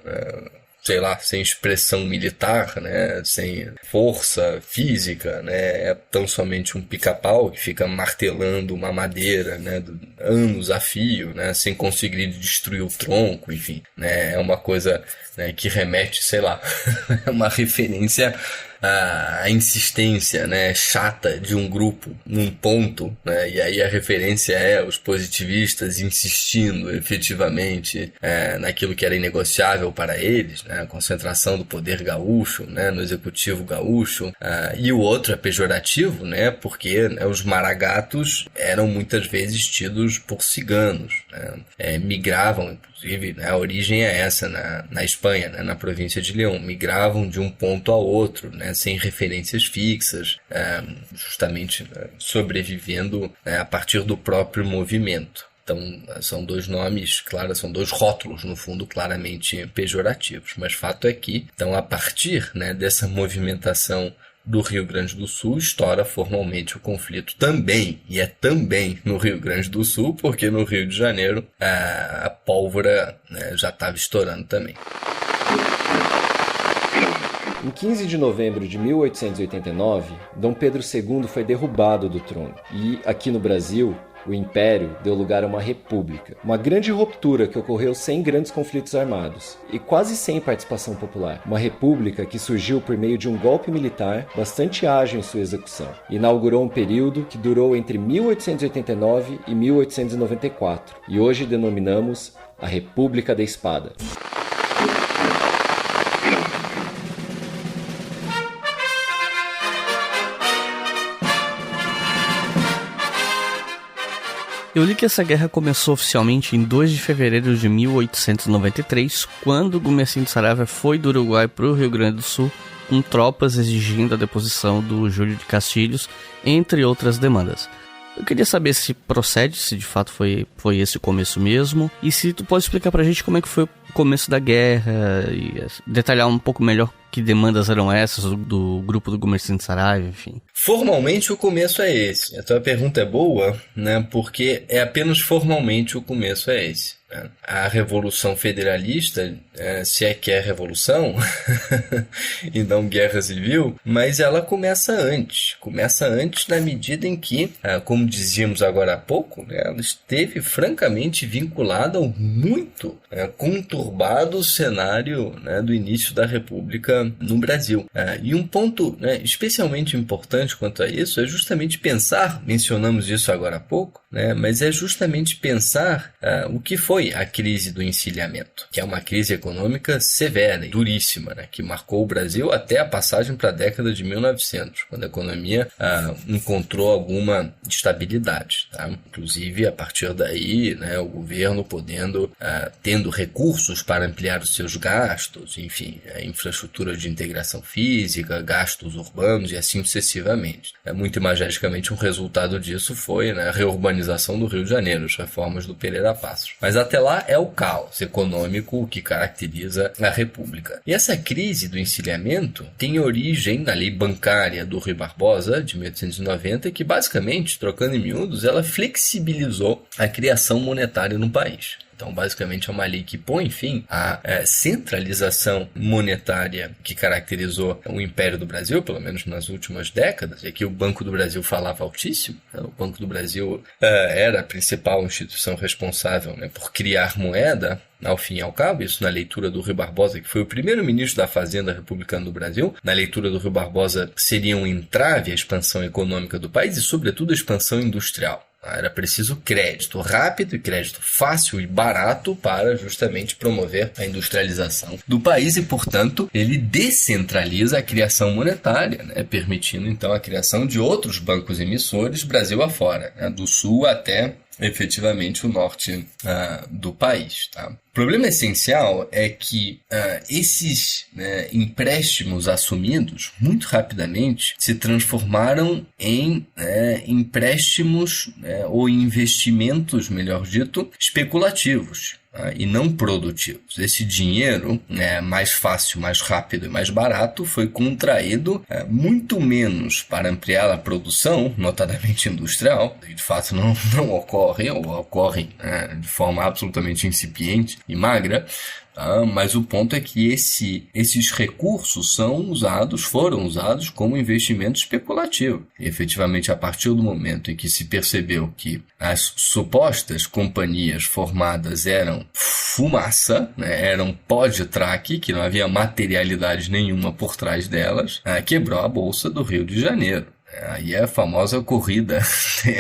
sei lá, sem expressão militar, né, sem força física, né, é tão somente um pica-pau que fica martelando uma madeira, né, anos a fio, né, sem conseguir destruir o tronco, enfim, né, é uma coisa, né, que remete, sei lá, é uma referência a insistência, né, chata de um grupo num ponto, né, e aí a referência é os positivistas insistindo efetivamente naquilo que era inegociável para eles, né, a concentração do poder gaúcho, né, no executivo gaúcho, e o outro é pejorativo, né, porque, né, os maragatos eram muitas vezes tidos por ciganos, né, migravam, inclusive, né, a origem é essa na Espanha, né, na província de León, migravam de um ponto ao outro, né, sem referências fixas, justamente sobrevivendo a partir do próprio movimento. Então, são dois nomes, claro, são dois rótulos, no fundo, claramente pejorativos. Mas fato é que, então, a partir, né, dessa movimentação do Rio Grande do Sul, estoura formalmente o conflito também, e é também no Rio Grande do Sul, porque no Rio de Janeiro a pólvora, né, já estava estourando também. Em 15 de novembro de 1889, Dom Pedro II foi derrubado do trono e, aqui no Brasil, o Império deu lugar a uma república. Uma grande ruptura que ocorreu sem grandes conflitos armados e quase sem participação popular. Uma república que surgiu por meio de um golpe militar bastante ágil em sua execução. Inaugurou um período que durou entre 1889 e 1894 e hoje denominamos a República da Espada. Eu li que essa guerra começou oficialmente em 2 de fevereiro de 1893, quando Gumercindo Saravia foi do Uruguai para o Rio Grande do Sul com tropas exigindo a deposição do Júlio de Castilhos, entre outras demandas. Eu queria saber se procede, se de fato foi esse o começo mesmo, e se tu pode explicar pra gente como é que foi o começo da guerra, e detalhar um pouco melhor que demandas eram essas do grupo do Gumercindo Saravia, enfim. Formalmente o começo é esse. A tua pergunta é boa, né? Porque é apenas formalmente o começo é esse. Né? A Revolução Federalista, se é que é revolução, e não guerra civil, mas ela começa antes. Começa antes na medida em que, como dizíamos agora há pouco, né, ela esteve francamente vinculada ao muito conturbado cenário, né, do início da República no Brasil. E um ponto, né, especialmente importante quanto a isso é justamente pensar, mencionamos isso agora há pouco, né, mas é justamente pensar o que foi a crise do encilhamento, que é uma crise econômica severa e duríssima, né, que marcou o Brasil até a passagem para a década de 1900, quando a economia encontrou alguma estabilidade. Tá? Inclusive, a partir daí, né, o governo tendo recursos para ampliar os seus gastos, enfim, a infraestrutura de integração física, gastos urbanos e assim sucessivamente. Muito imageticamente, um resultado disso foi, né, a reurbanização do Rio de Janeiro, as reformas do Pereira Passos. Mas até lá é o caos econômico que caracteriza a República. E essa crise do encilhamento tem origem na lei bancária do Rui Barbosa, de 1890, que basicamente, trocando em miúdos, ela flexibilizou a criação monetária no país. Então, basicamente, é uma lei que põe fim à centralização monetária que caracterizou o Império do Brasil, pelo menos nas últimas décadas. E aqui o Banco do Brasil falava altíssimo. O Banco do Brasil era a principal instituição responsável, né, por criar moeda, ao fim e ao cabo, isso na leitura do Rui Barbosa, que foi o primeiro ministro da Fazenda republicano do Brasil. Na leitura do Rui Barbosa, seria um entrave à expansão econômica do país e, sobretudo, a expansão industrial. Era preciso crédito rápido e crédito fácil e barato para justamente promover a industrialização do país e, portanto, ele descentraliza a criação monetária, né, permitindo então a criação de outros bancos emissores Brasil afora, né, do sul até efetivamente o norte do país. Tá? O problema essencial é que esses, né, empréstimos assumidos muito rapidamente se transformaram em empréstimos, ou investimentos, melhor dito, especulativos. E não produtivos. Esse dinheiro, mais fácil, mais rápido e mais barato, foi contraído muito menos para ampliar a produção, notadamente industrial, que de fato não ocorre, ou ocorrem de forma absolutamente incipiente e magra. Mas o ponto é que esses recursos foram usados como investimento especulativo. E, efetivamente, a partir do momento em que se percebeu que as supostas companhias formadas eram fumaça, né, eram pó de traque, que não havia materialidade nenhuma por trás delas, quebrou a Bolsa do Rio de Janeiro. Aí é a famosa corrida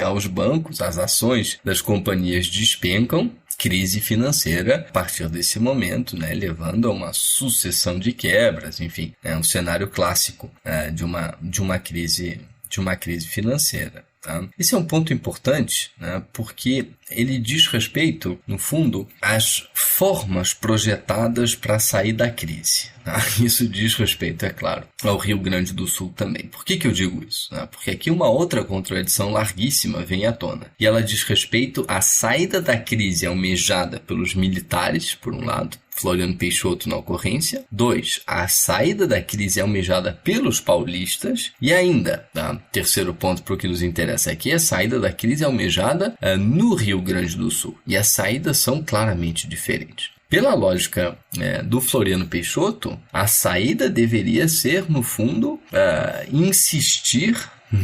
aos bancos, as ações das companhias despencam, crise financeira a partir desse momento, né, levando a uma sucessão de quebras, enfim, é um cenário clássico de uma crise financeira. Tá? Esse é um ponto importante, né, porque ele diz respeito, no fundo, às formas projetadas para sair da crise. Tá? Isso diz respeito, é claro, ao Rio Grande do Sul também. Por que eu digo isso? Porque aqui uma outra contradição larguíssima vem à tona. E ela diz respeito à saída da crise almejada pelos militares, por um lado, Floriano Peixoto na ocorrência. 2. A saída da crise almejada pelos paulistas. E ainda, terceiro ponto para o que nos interessa aqui, a saída da crise almejada no Rio Grande do Sul. E as saídas são claramente diferentes. Pela lógica do Floriano Peixoto, a saída deveria ser, no fundo, insistir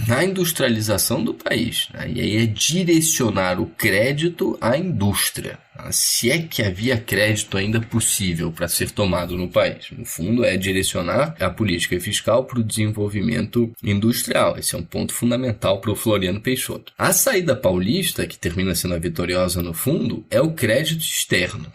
na industrialização do país, né? E aí é direcionar o crédito à indústria. Se é que havia crédito ainda possível para ser tomado no país. No fundo, é direcionar a política fiscal para o desenvolvimento industrial. Esse é um ponto fundamental para o Floriano Peixoto. A saída paulista, que termina sendo a vitoriosa no fundo, é o crédito externo.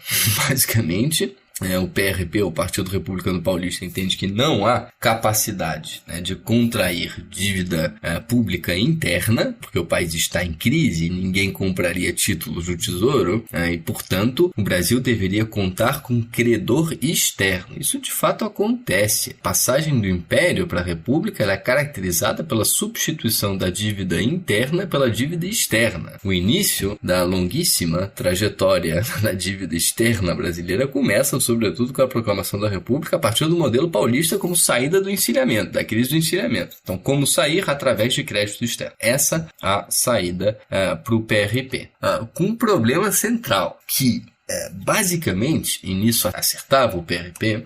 Basicamente, o PRP, o Partido Republicano Paulista, entende que não há capacidade, né, de contrair dívida pública interna, porque o país está em crise e ninguém compraria títulos do Tesouro, e, portanto, o Brasil deveria contar com um credor externo. Isso, de fato, acontece. A passagem do Império para a República ela é caracterizada pela substituição da dívida interna pela dívida externa. O início da longuíssima trajetória da dívida externa brasileira começa sobretudo com a proclamação da República a partir do modelo paulista como saída do encilhamento, da crise do encilhamento. Então, como sair através de crédito externo. Essa a saída para o PRP. Com um problema central, que basicamente, e nisso acertava o PRP,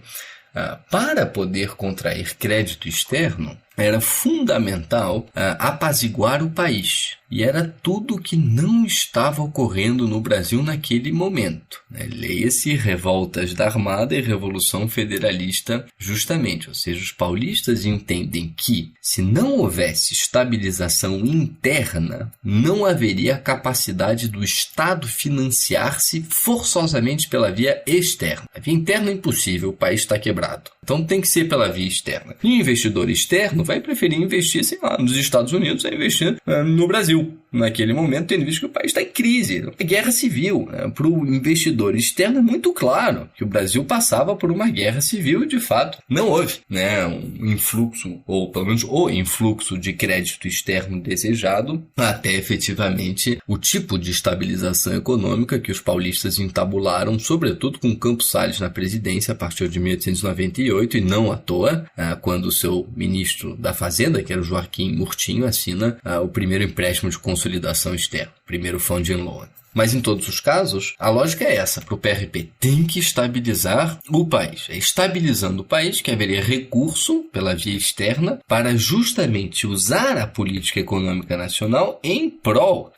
para poder contrair crédito externo, era fundamental apaziguar o país. E era tudo o que não estava ocorrendo no Brasil naquele momento. Leia-se revoltas da Armada e Revolução Federalista justamente. Ou seja, os paulistas entendem que, se não houvesse estabilização interna, não haveria capacidade do Estado financiar-se forçosamente pela via externa. A via interna é impossível, o país está quebrado. Então tem que ser pela via externa. E o investidor externo vai preferir investir, sei lá, nos Estados Unidos a investir no Brasil. Naquele momento, tendo visto que o país está em crise, uma guerra civil. Para o investidor externo é muito claro que o Brasil passava por uma guerra civil e, de fato, não houve um influxo, ou pelo menos o influxo de crédito externo desejado, até efetivamente o tipo de estabilização econômica que os paulistas entabularam, sobretudo com Campos Salles na presidência a partir de 1898, e não à toa, quando o seu ministro da Fazenda, que era o Joaquim Murtinho, assina o primeiro empréstimo de consolidação externa, primeiro funding loan. Mas em todos os casos, a lógica é essa, para o PRP tem que estabilizar o país. É estabilizando o país que haveria recurso pela via externa para justamente usar a política econômica nacional em prol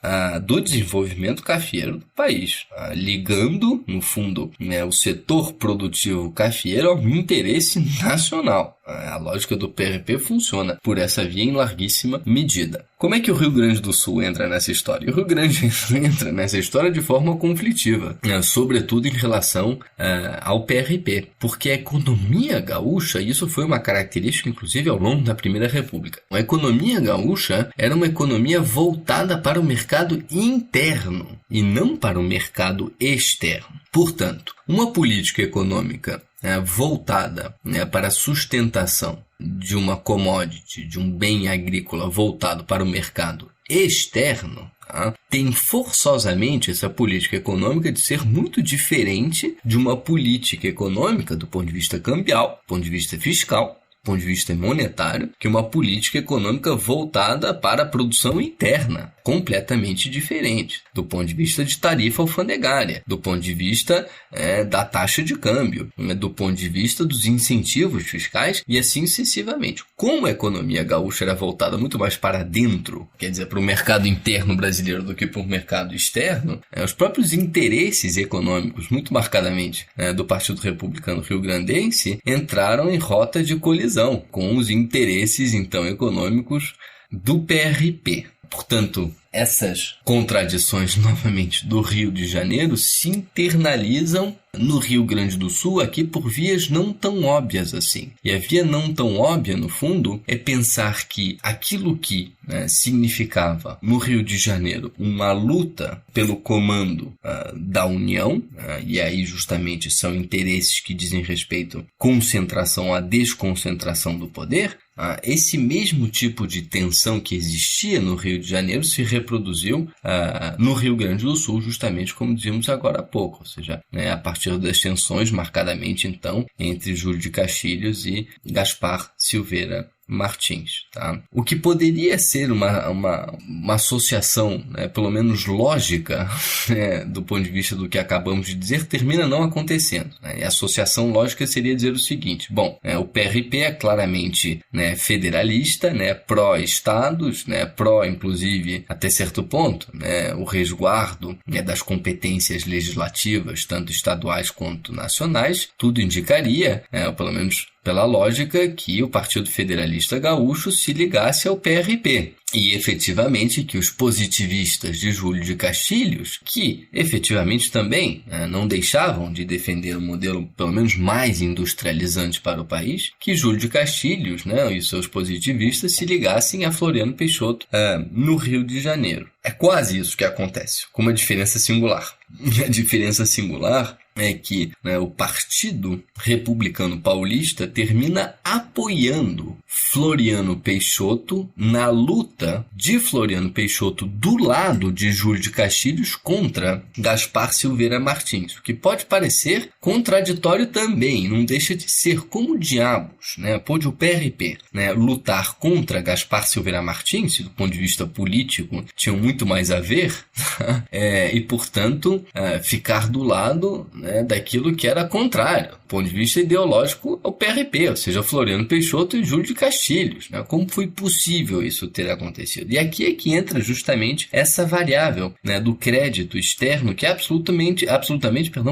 do desenvolvimento cafeiro do país, ligando, no fundo, o setor produtivo cafeiro ao interesse nacional. A lógica do PRP funciona por essa via em larguíssima medida. Como é que o Rio Grande do Sul entra nessa história? O Rio Grande entra nessa história de forma conflitiva, sobretudo em relação ao PRP, porque a economia gaúcha, isso foi uma característica inclusive ao longo da Primeira República, a economia gaúcha era uma economia voltada para o mercado interno e não para o mercado externo. Portanto, uma política econômica voltada para a sustentação de uma commodity, de um bem agrícola voltado para o mercado externo, tem forçosamente essa política econômica de ser muito diferente de uma política econômica do ponto de vista cambial, do ponto de vista fiscal, do ponto de vista monetário, que é uma política econômica voltada para a produção interna, completamente diferente, do ponto de vista de tarifa alfandegária, do ponto de vista da taxa de câmbio, do ponto de vista dos incentivos fiscais e assim sucessivamente. Como a economia gaúcha era voltada muito mais para dentro, quer dizer, para o mercado interno brasileiro do que para o mercado externo, os próprios interesses econômicos, muito marcadamente do Partido Republicano Rio-Grandense, entraram em rota de colisão com os interesses, então, econômicos do PRP. Portanto, essas contradições, novamente, do Rio de Janeiro se internalizam no Rio Grande do Sul, aqui por vias não tão óbvias assim. E a via não tão óbvia, no fundo, é pensar que aquilo que significava, no Rio de Janeiro, uma luta pelo comando da União, e aí justamente são interesses que dizem respeito à concentração, à desconcentração do poder, esse mesmo tipo de tensão que existia no Rio de Janeiro se reproduziu no Rio Grande do Sul, justamente como dizíamos agora há pouco, ou seja, a partir das tensões marcadamente então entre Júlio de Castilhos e Gaspar Silveira Martins. Tá? O que poderia ser uma associação, pelo menos lógica, do ponto de vista do que acabamos de dizer, termina não acontecendo. E a associação lógica seria dizer o seguinte: bom, o PRP é claramente federalista, pró-estados, pró, inclusive, até certo ponto, o resguardo das competências legislativas, tanto estaduais quanto nacionais. Tudo indicaria, ou pelo menos pela lógica, que o Partido Federalista Gaúcho se ligasse ao PRP. E, efetivamente, que os positivistas de Júlio de Castilhos, que, efetivamente, também não deixavam de defender um modelo, pelo menos, mais industrializante para o país, que Júlio de Castilhos e seus positivistas se ligassem a Floriano Peixoto no Rio de Janeiro. É quase isso que acontece, com uma diferença singular. A diferença singular é que o Partido Republicano Paulista termina apoiando Floriano Peixoto na luta de Floriano Peixoto do lado de Júlio de Castilhos contra Gaspar Silveira Martins, o que pode parecer contraditório também, não deixa de ser. Como diabos pôde o PRP lutar contra Gaspar Silveira Martins, do ponto de vista político tinham muito mais a ver, e portanto ficar do lado daquilo que era contrário, do ponto de vista ideológico, ao PRP, ou seja, Floriano Peixoto e Júlio de Castilhos. Como foi possível isso ter acontecido? E aqui é que entra justamente essa variável do crédito externo, que é absolutamente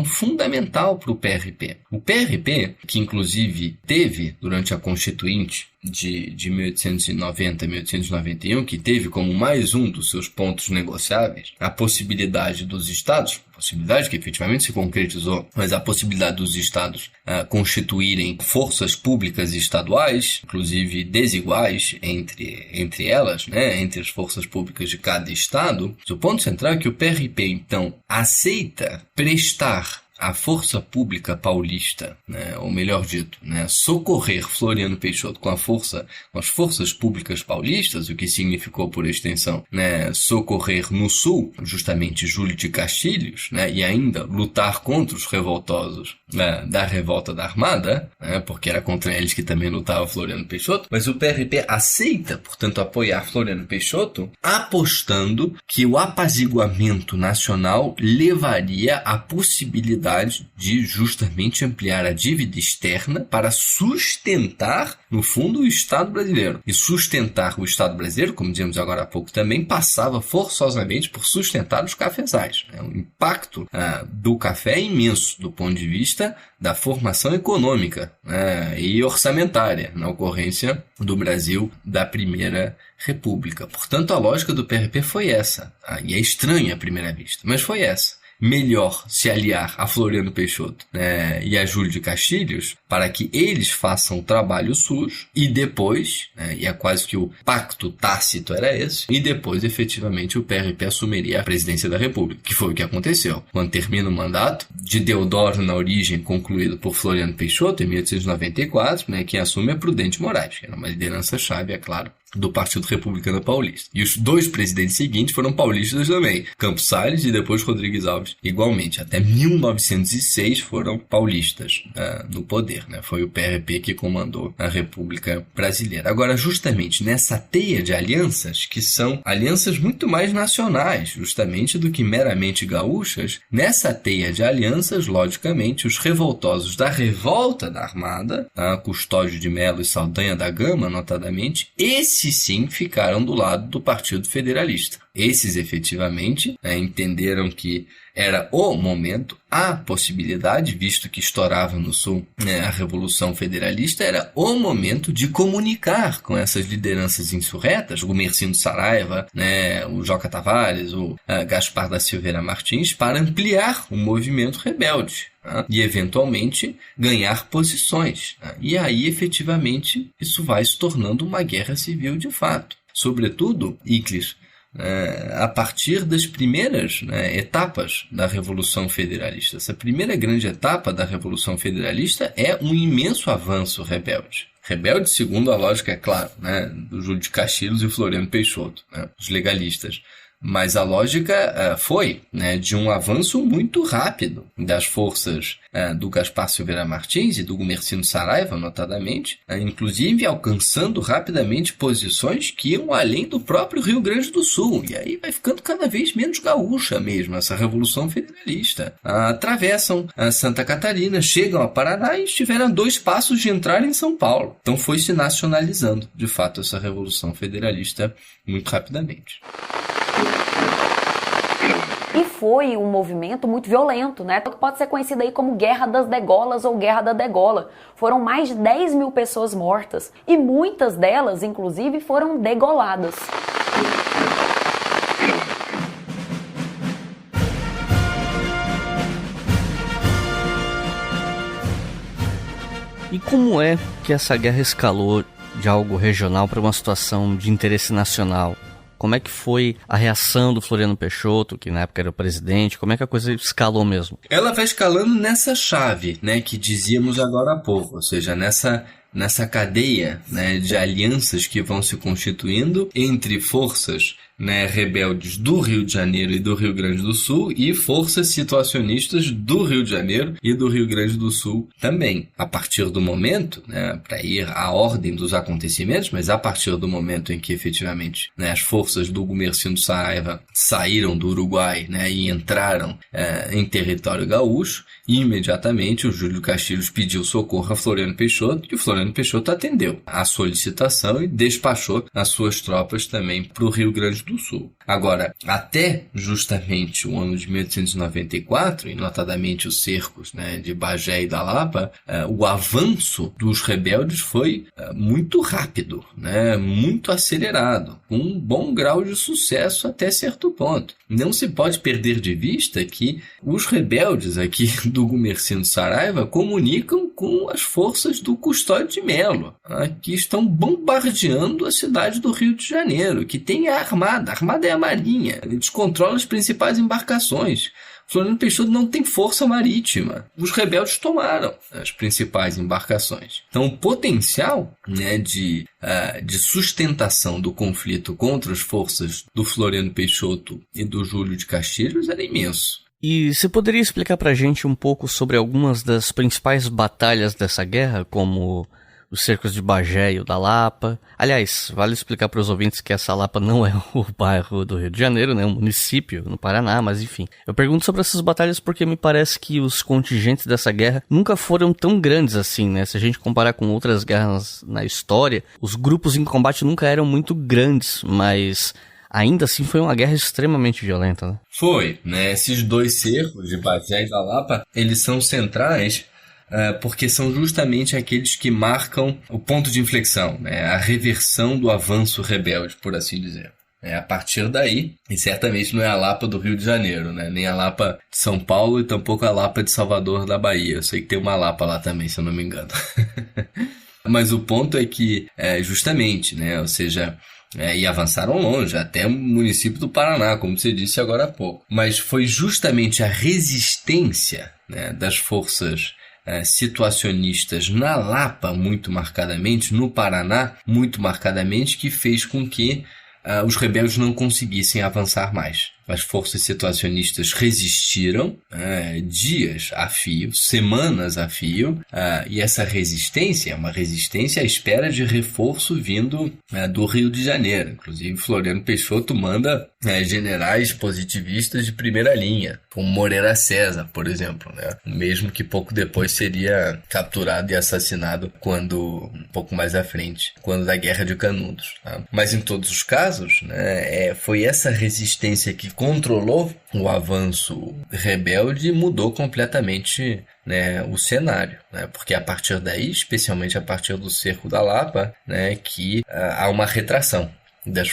fundamental para o PRP. O PRP, que inclusive teve, durante a Constituinte de 1890 e 1891, que teve como mais um dos seus pontos negociáveis a possibilidade dos estados, possibilidade que efetivamente se concretizou, mas a possibilidade dos estados constituírem forças públicas estaduais, inclusive desiguais entre elas, entre as forças públicas de cada estado. O ponto central é que o PRP, então, aceita prestar a força pública paulista, ou melhor dito, socorrer Floriano Peixoto com as forças públicas paulistas, o que significou, por extensão, socorrer no sul, justamente Júlio de Castilhos, e ainda lutar contra os revoltosos da revolta da Armada, porque era contra eles que também lutava Floriano Peixoto. Mas o PRP aceita, portanto, apoiar Floriano Peixoto, apostando que o apaziguamento nacional levaria à possibilidade de justamente ampliar a dívida externa para sustentar, no fundo, o Estado brasileiro. E sustentar o Estado brasileiro, como dizemos agora há pouco também, passava forçosamente por sustentar os cafezais. O impacto do café é imenso do ponto de vista da formação econômica e orçamentária na ocorrência do Brasil da Primeira República. Portanto, a lógica do PRP foi essa. E é estranha à primeira vista, mas foi essa. Melhor se aliar a Floriano Peixoto e a Júlio de Castilhos para que eles façam o trabalho sujo e depois, e é quase que o pacto tácito era esse, e depois efetivamente o PRP assumiria a presidência da República, que foi o que aconteceu. Quando termina o mandato de Deodoro na origem, concluído por Floriano Peixoto em 1894, quem assume é Prudente Moraes, que era uma liderança-chave, é claro, do Partido Republicano Paulista. E os dois presidentes seguintes foram paulistas também, Campos Salles e depois Rodrigues Alves, igualmente. Até 1906 foram paulistas no poder. Foi o PRP que comandou a República Brasileira. Agora, justamente nessa teia de alianças, que são alianças muito mais nacionais, justamente, do que meramente gaúchas, nessa teia de alianças, logicamente, os revoltosos da Revolta da Armada, Custódio de Melo e Saldanha da Gama, notadamente, esses sim ficaram do lado do Partido Federalista. Esses efetivamente entenderam que era o momento, a possibilidade, visto que estourava no Sul a Revolução Federalista, era o momento de comunicar com essas lideranças insurretas, o Mercino Saraiva, o Joca Tavares, o Gaspar da Silveira Martins, para ampliar o movimento rebelde. E eventualmente ganhar posições. E aí efetivamente isso vai se tornando uma guerra civil de fato. Sobretudo, Iclis, a partir das primeiras etapas da Revolução Federalista. Essa primeira grande etapa da Revolução Federalista é um imenso avanço rebelde. Rebelde segundo a lógica, é claro, do Júlio de Castilhos e Floriano Peixoto, os legalistas. Mas a lógica foi de um avanço muito rápido das forças do Gaspar Silveira Martins e do Mercino Saraiva, notadamente, inclusive alcançando rapidamente posições que iam além do próprio Rio Grande do Sul. E aí vai ficando cada vez menos gaúcha mesmo, essa Revolução Federalista. Atravessam Santa Catarina, chegam a Paraná e estiveram a 2 passos de entrar em São Paulo. Então foi se nacionalizando, de fato, essa Revolução Federalista muito rapidamente. E foi um movimento muito violento, que pode ser conhecido aí como Guerra das Degolas ou Guerra da Degola. Foram mais de 10 mil pessoas mortas e muitas delas, inclusive, foram degoladas. E como é que essa guerra escalou de algo regional para uma situação de interesse nacional? Como é que foi a reação do Floriano Peixoto, que na época era o presidente? Como é que a coisa escalou mesmo? Ela vai escalando nessa chave, que dizíamos agora há pouco, ou seja, nessa cadeia de alianças que vão se constituindo entre forças rebeldes do Rio de Janeiro e do Rio Grande do Sul e forças situacionistas do Rio de Janeiro e do Rio Grande do Sul também. A partir do momento, para ir à ordem dos acontecimentos, mas a partir do momento em que efetivamente as forças do Mercino Saraiva saíram do Uruguai e entraram em território gaúcho, imediatamente o Júlio Castilhos pediu socorro a Floriano Peixoto e o Floriano Peixoto atendeu a solicitação e despachou as suas tropas também para o Rio Grande do Sul. Agora, até justamente o ano de 1894, e notadamente os cercos de Bagé e da Lapa, o avanço dos rebeldes foi muito rápido, muito acelerado, com um bom grau de sucesso até certo ponto. Não se pode perder de vista que os rebeldes aqui do Mercino Saraiva comunicam com as forças do Custódio de Melo, que estão bombardeando a cidade do Rio de Janeiro, que tem a armada é a marinha, eles controlam as principais embarcações. Floriano Peixoto não tem força marítima. Os rebeldes tomaram as principais embarcações. Então, o potencial de sustentação do conflito contra as forças do Floriano Peixoto e do Júlio de Castilhos era imenso. E você poderia explicar pra gente um pouco sobre algumas das principais batalhas dessa guerra, como os cercos de Bagé e o da Lapa? Aliás, vale explicar para os ouvintes que essa Lapa não é o bairro do Rio de Janeiro, um município no Paraná, mas enfim. Eu pergunto sobre essas batalhas porque me parece que os contingentes dessa guerra nunca foram tão grandes assim, Se a gente comparar com outras guerras na história, os grupos em combate nunca eram muito grandes, mas ainda assim foi uma guerra extremamente violenta, Foi, Esses 2 cercos de Bagé e da Lapa, eles são centrais porque são justamente aqueles que marcam o ponto de inflexão, a reversão do avanço rebelde, por assim dizer. A partir daí, e certamente não é a Lapa do Rio de Janeiro, nem a Lapa de São Paulo e tampouco a Lapa de Salvador da Bahia. Eu sei que tem uma Lapa lá também, se eu não me engano. Mas o ponto é que, justamente, ou seja, e avançaram longe, até o município do Paraná, como você disse agora há pouco. Mas foi justamente a resistência das forças situacionistas na Lapa, muito marcadamente, no Paraná, muito marcadamente, que fez com que os rebeldes não conseguissem avançar mais. as forças situacionistas resistiram dias a fio, semanas a fio, e essa resistência é uma resistência à espera de reforço vindo do Rio de Janeiro. Inclusive, Floriano Peixoto manda generais positivistas de primeira linha, como Moreira César, por exemplo, né? Mesmo que pouco depois seria capturado e assassinado um pouco mais à frente, quando da Guerra de Canudos. Tá? Mas em todos os casos, né, foi essa resistência que controlou o avanço rebelde e mudou completamente, né, o cenário, né? Porque a partir daí, especialmente a partir do Cerco da Lapa, né, que há uma retração das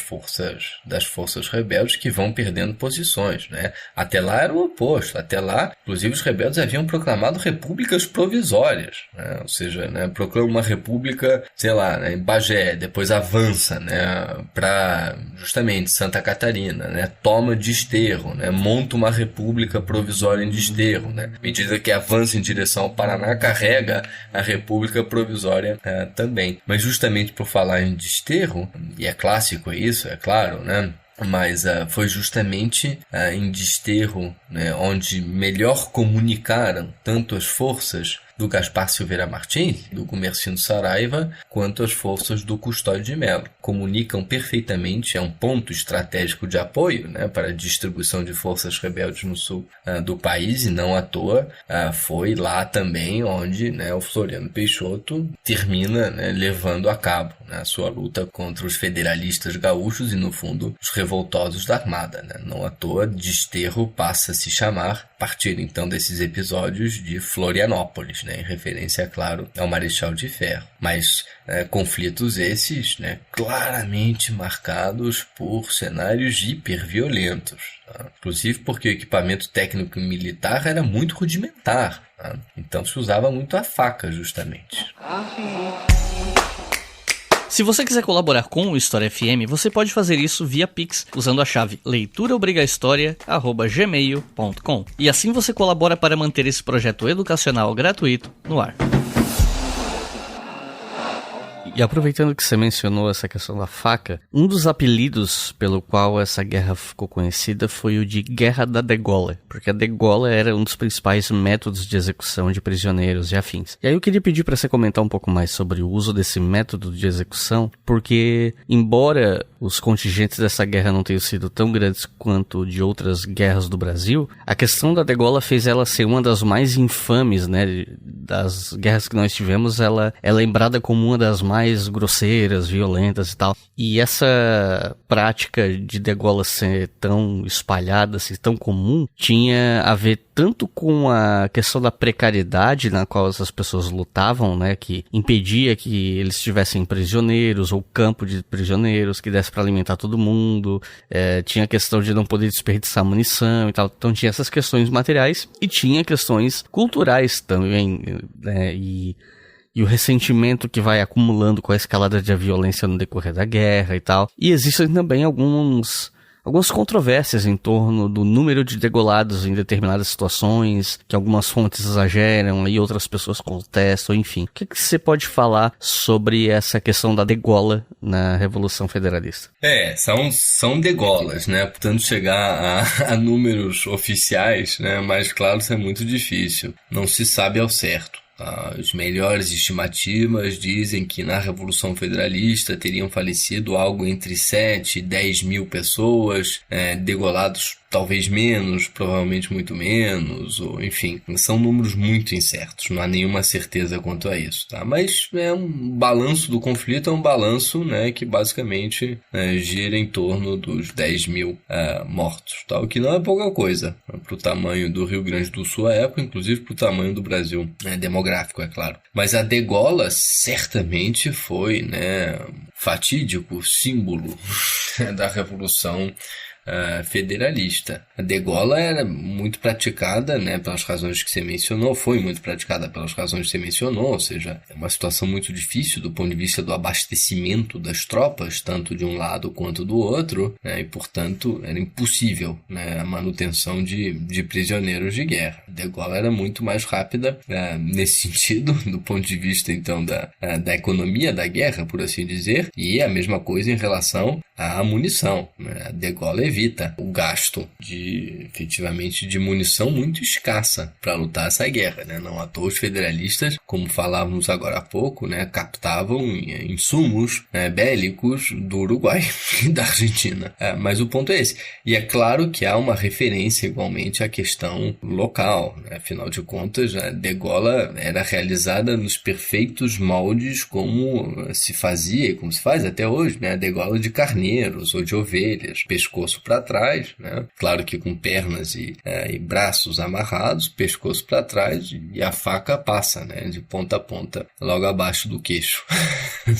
forças rebeldes que vão perdendo posições, né? Até lá era o oposto. Até lá, inclusive, os rebeldes haviam proclamado repúblicas provisórias, né? Ou seja, né, proclama uma república, sei lá, né, em Bagé, depois avança, né, para justamente Santa Catarina, né, toma Desterro, né, monta uma república provisória em Desterro, né? À medida que avança em direção ao Paraná, carrega a república provisória também. Mas justamente por falar em Desterro, e é clássico isso, é claro, né? Mas foi justamente em Desterro, né, onde melhor comunicaram tanto as forças do Gaspar Silveira Martins, do Gumercindo Saraiva, quanto as forças do Custódio de Mello. Comunicam perfeitamente, é um ponto estratégico de apoio, né, para a distribuição de forças rebeldes no sul do país, e não à toa foi lá também onde, né, o Floriano Peixoto termina, né, levando a cabo, né, a sua luta contra os federalistas gaúchos e, no fundo, os revoltosos da Armada. Né? Não à toa, Desterro passa a se chamar, a partir então desses episódios, de Florianópolis, né, em referência, claro, ao Marechal de Ferro. Mas conflitos esses, né, claramente marcados por cenários hiperviolentos. Tá? Inclusive porque o equipamento técnico militar era muito rudimentar. Tá? Então se usava muito a faca, justamente. Se você quiser colaborar com o História FM, você pode fazer isso via Pix, usando a chave leituraobrigahistoria@gmail.com. E assim você colabora para manter esse projeto educacional gratuito no ar. E aproveitando que você mencionou essa questão da faca, um dos apelidos pelo qual essa guerra ficou conhecida foi o de Guerra da Degola, porque a degola era um dos principais métodos de execução de prisioneiros e afins. E aí eu queria pedir para você comentar um pouco mais sobre o uso desse método de execução, porque embora os contingentes dessa guerra não tenham sido tão grandes quanto de outras guerras do Brasil, a questão da degola fez ela ser uma das mais infames, né, das guerras que nós tivemos. Ela é lembrada como uma das mais grosseiras, violentas e tal. E essa prática de degola ser tão espalhada, assim, tão comum, tinha a ver tanto com a questão da precariedade na qual essas pessoas lutavam, né, que impedia que eles tivessem prisioneiros ou campo de prisioneiros que desse para alimentar todo mundo. Tinha a questão de não poder desperdiçar munição e tal. Então tinha essas questões materiais e tinha questões culturais também, né, e o ressentimento que vai acumulando com a escalada de violência no decorrer da guerra e tal. E existem também algumas controvérsias em torno do número de degolados em determinadas situações, que algumas fontes exageram e outras pessoas contestam, enfim. O que você pode falar sobre essa questão da degola na Revolução Federalista? São degolas, né? Portanto, chegar a números oficiais, né, mais claros, é muito difícil. Não se sabe ao certo. As melhores estimativas dizem que na Revolução Federalista teriam falecido algo entre 7 e 10 mil pessoas, degolados talvez menos, provavelmente muito menos, ou enfim, são números muito incertos, não há nenhuma certeza quanto a isso, tá? Mas um balanço do conflito, é um balanço, né, que basicamente gira em torno dos 10 mil mortos, tá? O que não é pouca coisa para o tamanho do Rio Grande do Sul à época, inclusive para o tamanho do Brasil demográfico, é claro. Mas a degola certamente foi, né, fatídico símbolo da Revolução federalista. A degola era muito praticada, né, pelas razões que você mencionou, foi muito praticada pelas razões que você mencionou, ou seja, é uma situação muito difícil do ponto de vista do abastecimento das tropas, tanto de um lado quanto do outro, né, e portanto era impossível, né, a manutenção de prisioneiros de guerra. A degola era muito mais rápida nesse sentido, do ponto de vista então da economia da guerra, por assim dizer, e a mesma coisa em relação a munição, né? A degola evita o gasto efetivamente de munição muito escassa para lutar essa guerra, né? Não à toa os federalistas, como falávamos agora há pouco, né, captavam insumos, né, bélicos do Uruguai e da Argentina. Mas o ponto é esse. E é claro que há uma referência igualmente à questão local, né? Afinal de contas, a degola era realizada nos perfeitos moldes como se fazia, como se faz até hoje, né? A degola de carneiros ou de ovelhas, pescoço para trás, né? Claro que com pernas e braços amarrados, pescoço para trás, e a faca passa, né, de ponta a ponta, logo abaixo do queixo,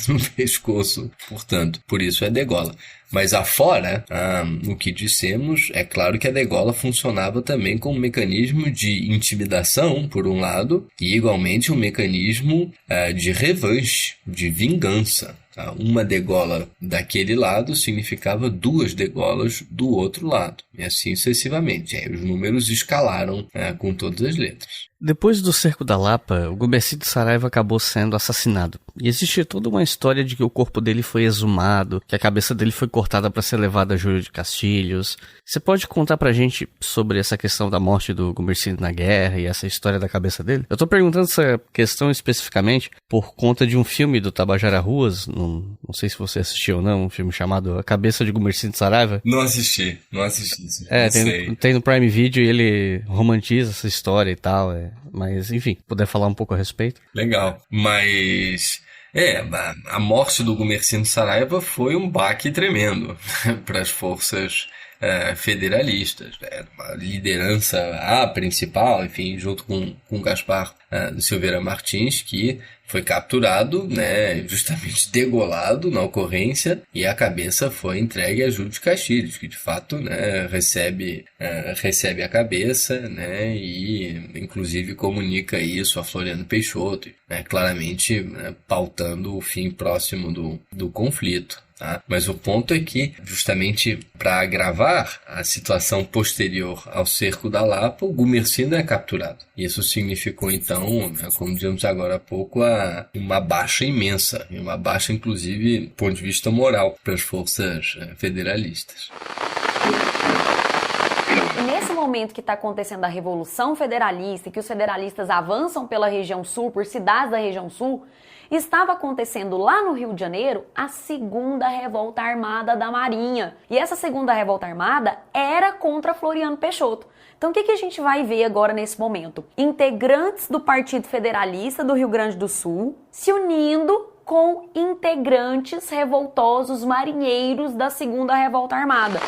no pescoço, portanto, por isso é degola. Mas afora, o que dissemos, é claro que a degola funcionava também como um mecanismo de intimidação, por um lado, e igualmente um mecanismo de revanche, de vingança. Uma degola daquele lado significava 2 degolas do outro lado, e assim sucessivamente. Aí os números escalaram com todas as letras. Depois do cerco da Lapa, o Gumersindo Saraiva acabou sendo assassinado. E existe toda uma história de que o corpo dele foi exumado, que a cabeça dele foi cortada para ser levada a Júlio de Castilhos. Você pode contar pra gente sobre essa questão da morte do Gumersindo na guerra e essa história da cabeça dele? Eu tô perguntando essa questão especificamente por conta de um filme do Tabajara Ruas, não sei se você assistiu ou não, um filme chamado A Cabeça de Gumersindo Saraiva. Não assisti. Tem no Prime Video e ele romantiza essa história e tal, mas enfim, puder falar um pouco a respeito. Legal, mas a morte do Gumersindo Saraiva foi um baque tremendo para as forças federalistas, a liderança principal, enfim, junto com Gaspar do Silveira Martins, que foi capturado, né, justamente degolado na ocorrência, e a cabeça foi entregue a Júlio de Castilhos, que de fato, né, recebe a cabeça, né, e inclusive comunica isso a Floriano Peixoto, né, claramente, né, pautando o fim próximo do conflito. Tá? Mas o ponto é que, justamente para agravar a situação posterior ao cerco da Lapa, o Gumersindo é capturado. Isso significou, então, né, como dizemos agora há pouco, uma baixa imensa, e uma baixa, inclusive, do ponto de vista moral, para as forças federalistas. E nesse momento que está acontecendo a Revolução Federalista e que os federalistas avançam pela região sul, por cidades da região sul, estava acontecendo lá no Rio de Janeiro a segunda revolta armada da Marinha. E essa segunda revolta armada era contra Floriano Peixoto. Então o que a gente vai ver agora nesse momento? Integrantes do Partido Federalista do Rio Grande do Sul se unindo com integrantes revoltosos marinheiros da segunda revolta armada.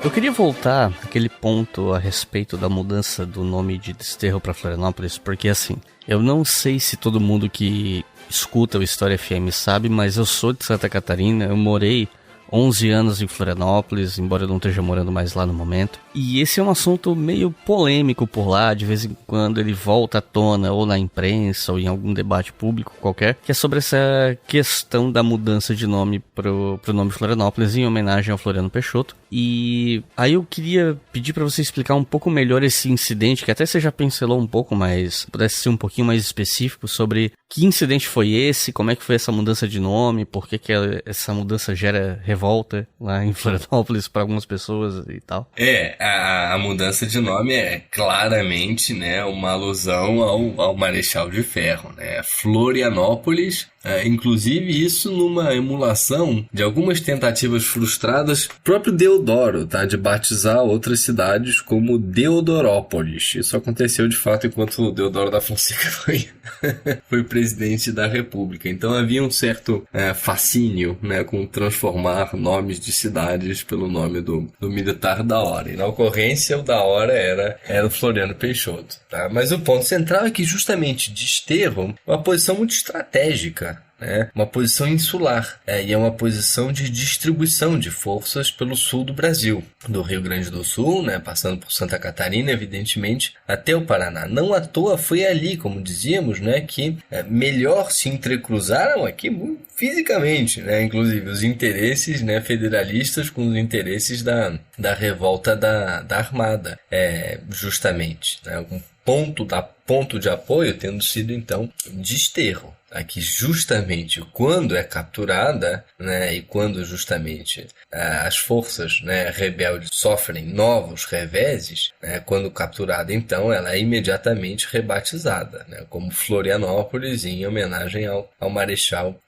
Eu queria voltar àquele ponto a respeito da mudança do nome de Desterro para Florianópolis, porque assim, eu não sei se todo mundo que escuta o História FM sabe, mas eu sou de Santa Catarina, eu morei 11 anos em Florianópolis, embora eu não esteja morando mais lá no momento. E esse é um assunto meio polêmico por lá, de vez em quando ele volta à tona, ou na imprensa, ou em algum debate público qualquer, que é sobre essa questão da mudança de nome pro nome Florianópolis, em homenagem ao Floriano Peixoto. E aí eu queria pedir para você explicar um pouco melhor esse incidente, que até você já pincelou um pouco, mas pudesse ser um pouquinho mais específico sobre que incidente foi esse, como é que foi essa mudança de nome, por que essa mudança gera revolta lá em Florianópolis para algumas pessoas e tal. A mudança de nome é claramente, né, uma alusão ao Marechal de Ferro, né? Florianópolis, inclusive isso numa emulação de algumas tentativas frustradas do próprio Deodoro, tá, de batizar outras cidades como Deodorópolis. Isso aconteceu de fato enquanto o Deodoro da Fonseca foi presidente da República. Então havia um certo fascínio, né, com transformar nomes de cidades pelo nome do militar da hora. E na ocorrência o da hora era o Floriano Peixoto, tá? Mas o ponto central é que justamente Desterro é uma posição muito estratégica né? Uma posição insular, e é uma posição de distribuição de forças pelo sul do Brasil, do Rio Grande do Sul, né? Passando por Santa Catarina, evidentemente, até o Paraná. Não à toa foi ali, como dizíamos, né, que melhor se entrecruzaram aqui fisicamente, né? Inclusive os interesses, né, federalistas com os interesses da revolta da Armada, justamente, né? Um ponto de apoio tendo sido então Desterro. Aqui justamente quando é capturada, né, e quando justamente as forças, né, rebeldes sofrem novos reveses, né, quando capturada então ela é imediatamente rebatizada, né, como Florianópolis, em homenagem ao Marechal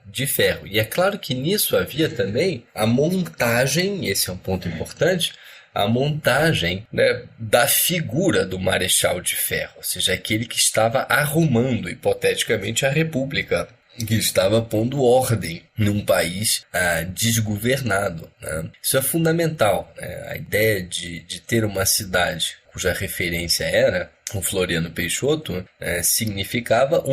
de Ferro. E é claro que nisso havia também a montagem, esse é um ponto importante, a montagem, né, da figura do Marechal de Ferro, ou seja, aquele que estava arrumando, hipoteticamente, a República, que estava pondo ordem num país desgovernado, né? Isso é fundamental, né? A ideia de ter uma cidade cuja referência era o Floriano Peixoto, significava,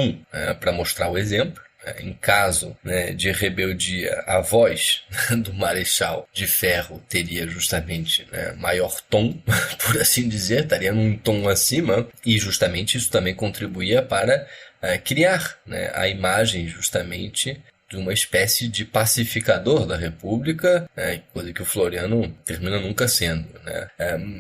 para mostrar o exemplo, em caso, né, de rebeldia, a voz do Marechal de Ferro teria justamente, né, maior tom, por assim dizer, estaria num tom acima, e justamente isso também contribuía para criar, né, a imagem justamente de uma espécie de pacificador da República, coisa que o Floriano termina nunca sendo, né?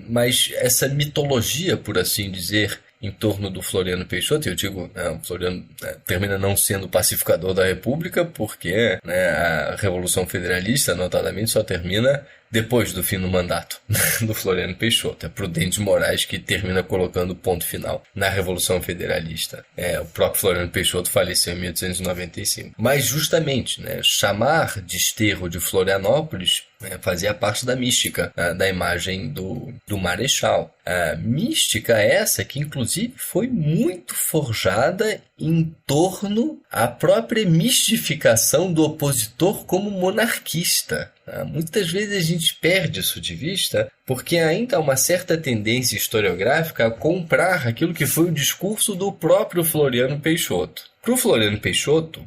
Mas essa mitologia, por assim dizer, em torno do Floriano Peixoto, eu digo, o Floriano termina não sendo pacificador da República porque, né, a Revolução Federalista, notadamente, só termina depois do fim do mandato do Floriano Peixoto. É Prudente Moraes que termina colocando ponto final na Revolução Federalista. O próprio Floriano Peixoto faleceu em 1895. Mas justamente, né, chamar Desterro de Florianópolis fazia parte da mística da imagem do Marechal. Mística essa que, inclusive, foi muito forjada em torno à própria mistificação do opositor como monarquista. Muitas vezes a gente perde isso de vista porque ainda há uma certa tendência historiográfica a comprar aquilo que foi o discurso do próprio Floriano Peixoto. Para o Floriano Peixoto,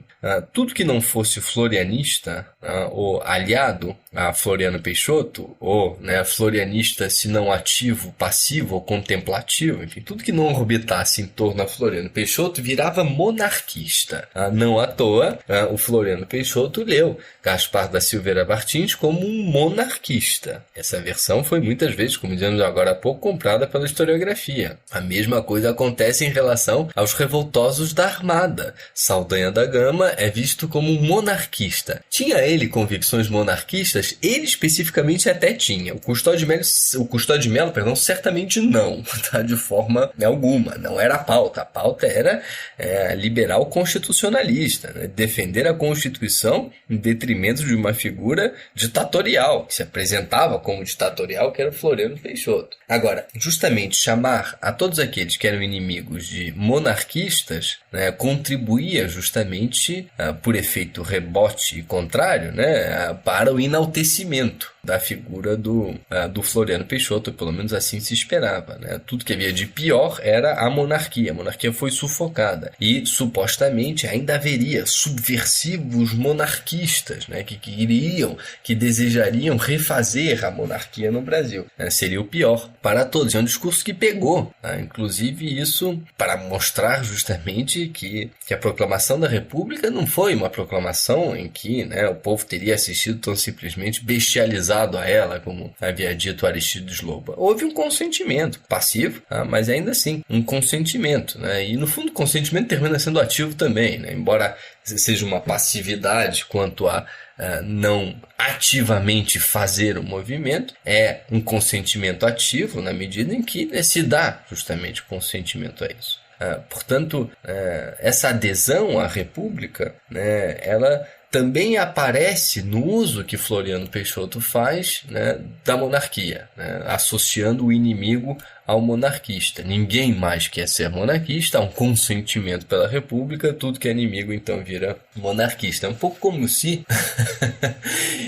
tudo que não fosse florianista, ou aliado a Floriano Peixoto, ou, né, florianista se não ativo, passivo ou contemplativo, enfim, tudo que não orbitasse em torno a Floriano Peixoto virava monarquista. Não à toa, o Floriano Peixoto leu Gaspar da Silveira Martins como um monarquista. Essa versão foi muitas vezes, como dizemos agora há pouco, comprada pela historiografia. A mesma coisa acontece em relação aos revoltosos da Armada. Saldanha da Gama é visto como um monarquista. Tinha ele convicções monarquistas? Ele especificamente até tinha. O Custódio de Melo, certamente não, tá? De forma alguma. Não era a pauta. A pauta era liberal constitucionalista, né? Defender a Constituição em detrimento de uma figura ditatorial, que se apresentava como ditatorial, que era o Floriano Peixoto. Agora, justamente chamar a todos aqueles que eram inimigos de monarquistas, né, contribuía justamente, por efeito rebote contrário, né, para o enaltecimento da figura do Floriano Peixoto, pelo menos assim se esperava, né? Tudo que havia de pior era a monarquia. A monarquia foi sufocada e, supostamente, ainda haveria subversivos monarquistas, né, que desejariam refazer a monarquia no Brasil. Seria o pior para todos. É um discurso que pegou, né? Inclusive isso para mostrar justamente que a proclamação da República não foi uma proclamação em que, né, o povo teria assistido tão simplesmente bestializado a ela, como havia dito Aristides Loba. Houve um consentimento passivo, mas ainda assim um consentimento, né? E no fundo o consentimento termina sendo ativo também, né? Embora seja uma passividade quanto a não ativamente fazer o movimento, é um consentimento ativo na medida em que se dá justamente o consentimento a isso. Portanto, essa adesão à República, né, ela também aparece no uso que Floriano Peixoto faz, né, da monarquia, né, associando o inimigo ao monarquista. Ninguém mais quer ser monarquista, há um consentimento pela República, tudo que é inimigo então vira monarquista. É um pouco como se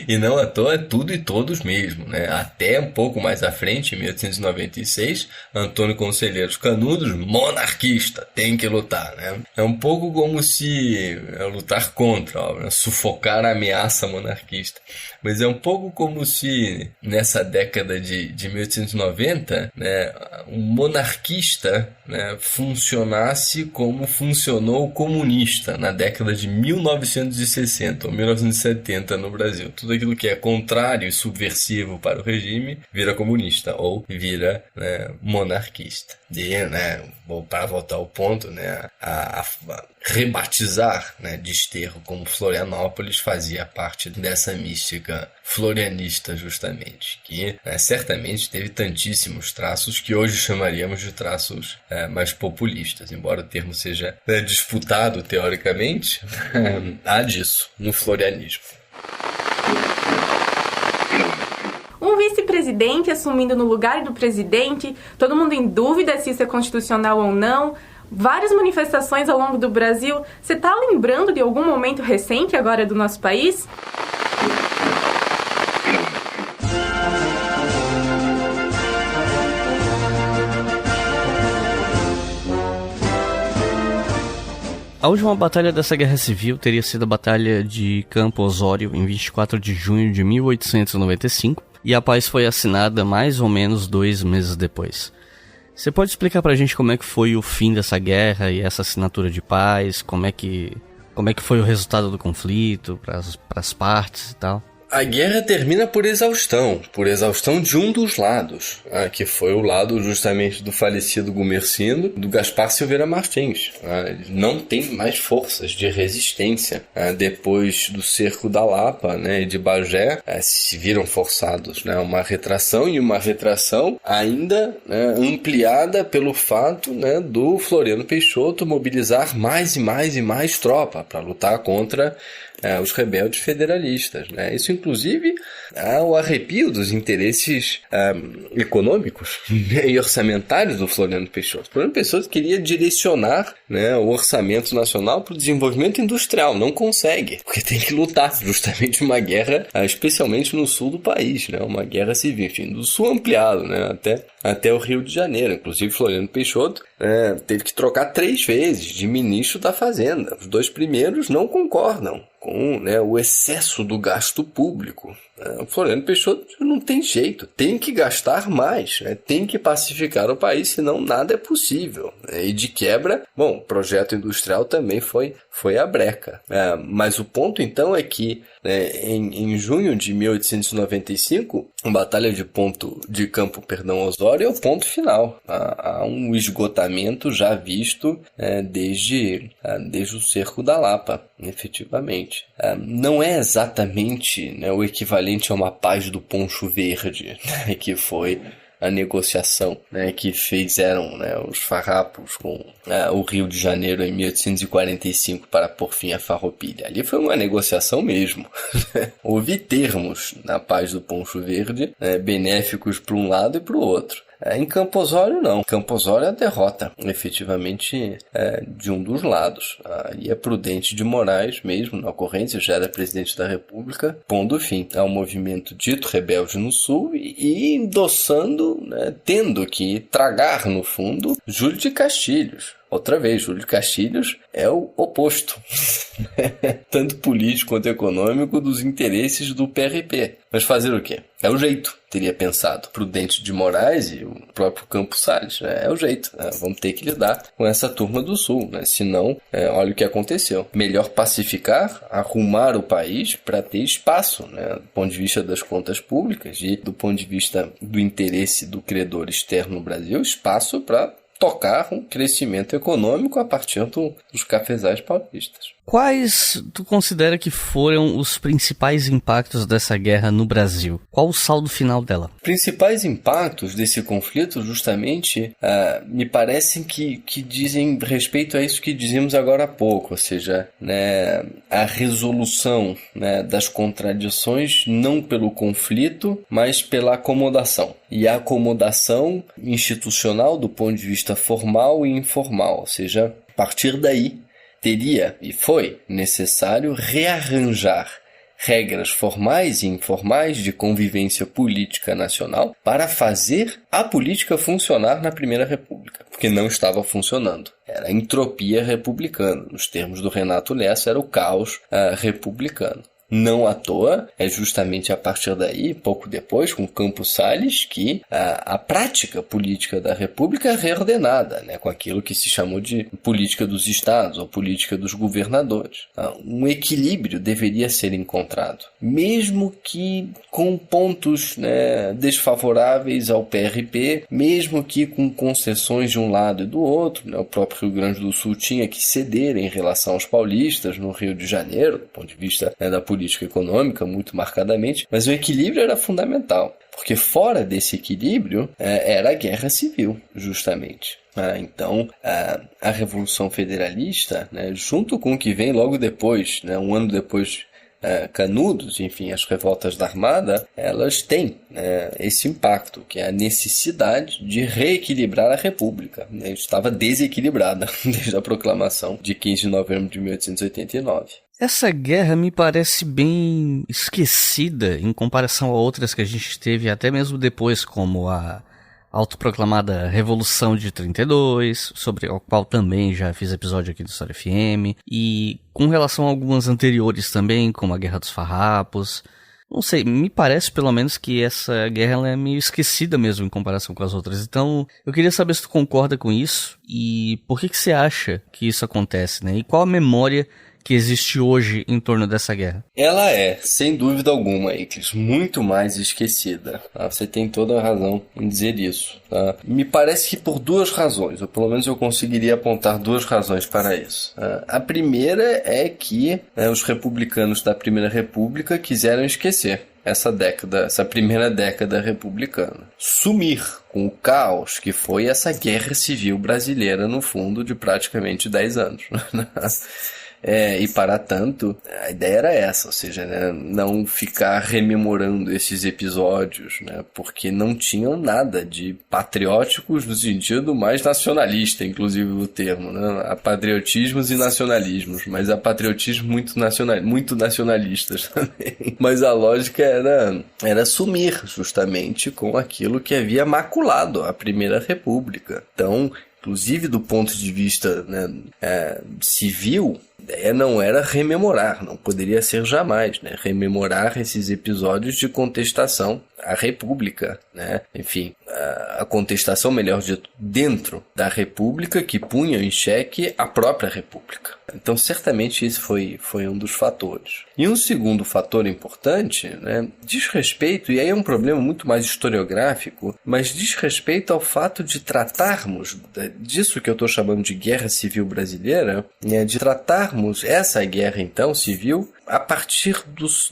E não à toa é tudo e todos mesmo, né? Até um pouco mais à frente, em 1896, Antônio Conselheiros Canudos, monarquista, tem que lutar, né? É um pouco como se lutar contra, ó, né? Sufocar a ameaça monarquista. Mas é um pouco como se nessa década de 1890, né, um monarquista, né, funcionasse como funcionou o comunista na década de 1960 ou 1970 no Brasil. Tudo aquilo que é contrário e subversivo para o regime vira comunista ou vira, né, monarquista. E, né, para voltar ao ponto, né, a rebatizar, né, Desterro como Florianópolis fazia parte dessa mística florianista, justamente, que, né, certamente teve tantíssimos traços que hoje chamaríamos de traços mais populistas, embora o termo seja, né, disputado teoricamente, há disso no florianismo. Um vice-presidente assumindo no lugar do presidente, todo mundo em dúvida se isso é constitucional ou não, várias manifestações ao longo do Brasil. Você está lembrando de algum momento recente agora do nosso país? A última batalha dessa guerra civil teria sido a Batalha de Campo Osório, em 24 de junho de 1895, e a paz foi assinada mais ou menos 2 meses depois. Você pode explicar pra gente como é que foi o fim dessa guerra e essa assinatura de paz, como é que foi o resultado do conflito pras partes e tal? A guerra termina por exaustão de um dos lados, que foi o lado justamente do falecido Gumercindo, do Gaspar Silveira Martins. Não tem mais forças de resistência. Depois do cerco da Lapa, né, e de Bagé, se viram forçados, né, uma retração ainda, né, ampliada pelo fato, né, do Floriano Peixoto mobilizar mais e mais tropa para lutar contra os rebeldes federalistas, né? Isso, inclusive, o arrepio dos interesses econômicos e orçamentários do Floriano Peixoto. O Floriano Peixoto queria direcionar, né, o orçamento nacional para o desenvolvimento industrial. Não consegue, porque tem que lutar justamente uma guerra, especialmente no sul do país, né? Uma guerra civil, enfim, do sul ampliado, né? Até o Rio de Janeiro. Inclusive, Floriano Peixoto teve que trocar 3 vezes de ministro da Fazenda. Os 2 primeiros não concordam com, né, o excesso do gasto público. O Floriano Peixoto não tem jeito, tem que gastar mais, né? Tem que pacificar o país, senão nada é possível. E de quebra, bom, o projeto industrial também foi a breca. Mas o ponto então é que, né, em junho de 1895, a Batalha de Campo Osório é o ponto final. Há um esgotamento já visto desde o cerco da Lapa, efetivamente. Não é exatamente, né, o equivalente a uma paz do Poncho Verde, né, que foi a negociação, né, que fizeram, né, os farrapos com o Rio de Janeiro em 1845 para pôr fim à farroupilha. Ali foi uma negociação mesmo. Houve termos na paz do Poncho Verde, né, benéficos para um lado e para o outro. Em Campo Osório, não. Campo Osório é a derrota, efetivamente, de um dos lados. E é Prudente de Moraes, mesmo, na ocorrência, já era presidente da República, pondo fim ao movimento dito rebelde no Sul e endossando, né, tendo que tragar, no fundo, Júlio de Castilhos. Outra vez, Júlio de Castilhos é o oposto, tanto político quanto econômico, dos interesses do PRP. Mas fazer o quê? É o jeito, teria pensado Prudente de Moraes e o próprio Campos Salles. É o jeito, vamos ter que lidar com essa turma do Sul, né? Senão, olha o que aconteceu. Melhor pacificar, arrumar o país para ter espaço, né, do ponto de vista das contas públicas e do ponto de vista do interesse do credor externo no Brasil, espaço para tocar um crescimento econômico a partir dos cafezais paulistas. Quais tu considera que foram os principais impactos dessa guerra no Brasil? Qual o saldo final dela? Principais impactos desse conflito, justamente, me parecem que dizem respeito a isso que dizíamos agora há pouco, ou seja, né, a resolução, né, das contradições não pelo conflito, mas pela acomodação. E a acomodação institucional do ponto de vista formal e informal, ou seja, a partir daí teria e foi necessário rearranjar regras formais e informais de convivência política nacional para fazer a política funcionar na Primeira República, porque não estava funcionando. Era a entropia republicana. Nos termos do Renato Lessa, era o caos republicano. Não à toa, é justamente a partir daí, pouco depois, com Campos Salles, que a prática política da República é reordenada, né, com aquilo que se chamou de política dos estados ou política dos governadores. Um equilíbrio deveria ser encontrado, mesmo que com pontos, né, desfavoráveis ao PRP, mesmo que com concessões de um lado e do outro, né, o próprio Rio Grande do Sul tinha que ceder em relação aos paulistas no Rio de Janeiro, do ponto de vista, né, da política econômica, muito marcadamente, mas o equilíbrio era fundamental, porque fora desse equilíbrio era a guerra civil, justamente. Então, a Revolução Federalista, né, junto com o que vem logo depois, né, um ano depois, Canudos, enfim, as revoltas da Armada, elas têm esse impacto, que é a necessidade de reequilibrar a República. Estava desequilibrada desde a proclamação de 15 de novembro de 1889. Essa guerra me parece bem esquecida em comparação a outras que a gente teve até mesmo depois, como a autoproclamada Revolução de 32, sobre a qual também já fiz episódio aqui do História FM, e com relação a algumas anteriores também, como a Guerra dos Farrapos. Não sei, me parece pelo menos que essa guerra ela é meio esquecida mesmo em comparação com as outras. Então, eu queria saber se tu concorda com isso e por que você acha que isso acontece, né? E qual a memória que existe hoje em torno dessa guerra? Ela é, sem dúvida alguma, Iclis, muito mais esquecida. Tá? Você tem toda a razão em dizer isso. Tá? Me parece que por duas razões, ou pelo menos eu conseguiria apontar duas razões para isso. A primeira é que os republicanos da Primeira República quiseram esquecer essa primeira década republicana. Sumir com o caos que foi essa guerra civil brasileira, no fundo, de praticamente 10 anos. E para tanto, a ideia era essa, ou seja, né, não ficar rememorando esses episódios, né, porque não tinham nada de patrióticos no sentido mais nacionalista, inclusive o termo, né, há patriotismos e nacionalismos, mas há patriotismos muito nacionalistas também. Mas a lógica era sumir justamente com aquilo que havia maculado a Primeira República. Então, inclusive do ponto de vista, né, civil, a ideia não era rememorar, não poderia ser jamais, né, rememorar esses episódios de contestação à República, né, enfim, a contestação, melhor dito, dentro da República que punha em xeque a própria República. Então, certamente esse foi um dos fatores. E um segundo fator importante, né, diz respeito, e aí é um problema muito mais historiográfico, mas diz respeito ao fato de tratarmos disso que eu estou chamando de guerra civil brasileira, né, de tratarmos essa guerra, então, civil, a partir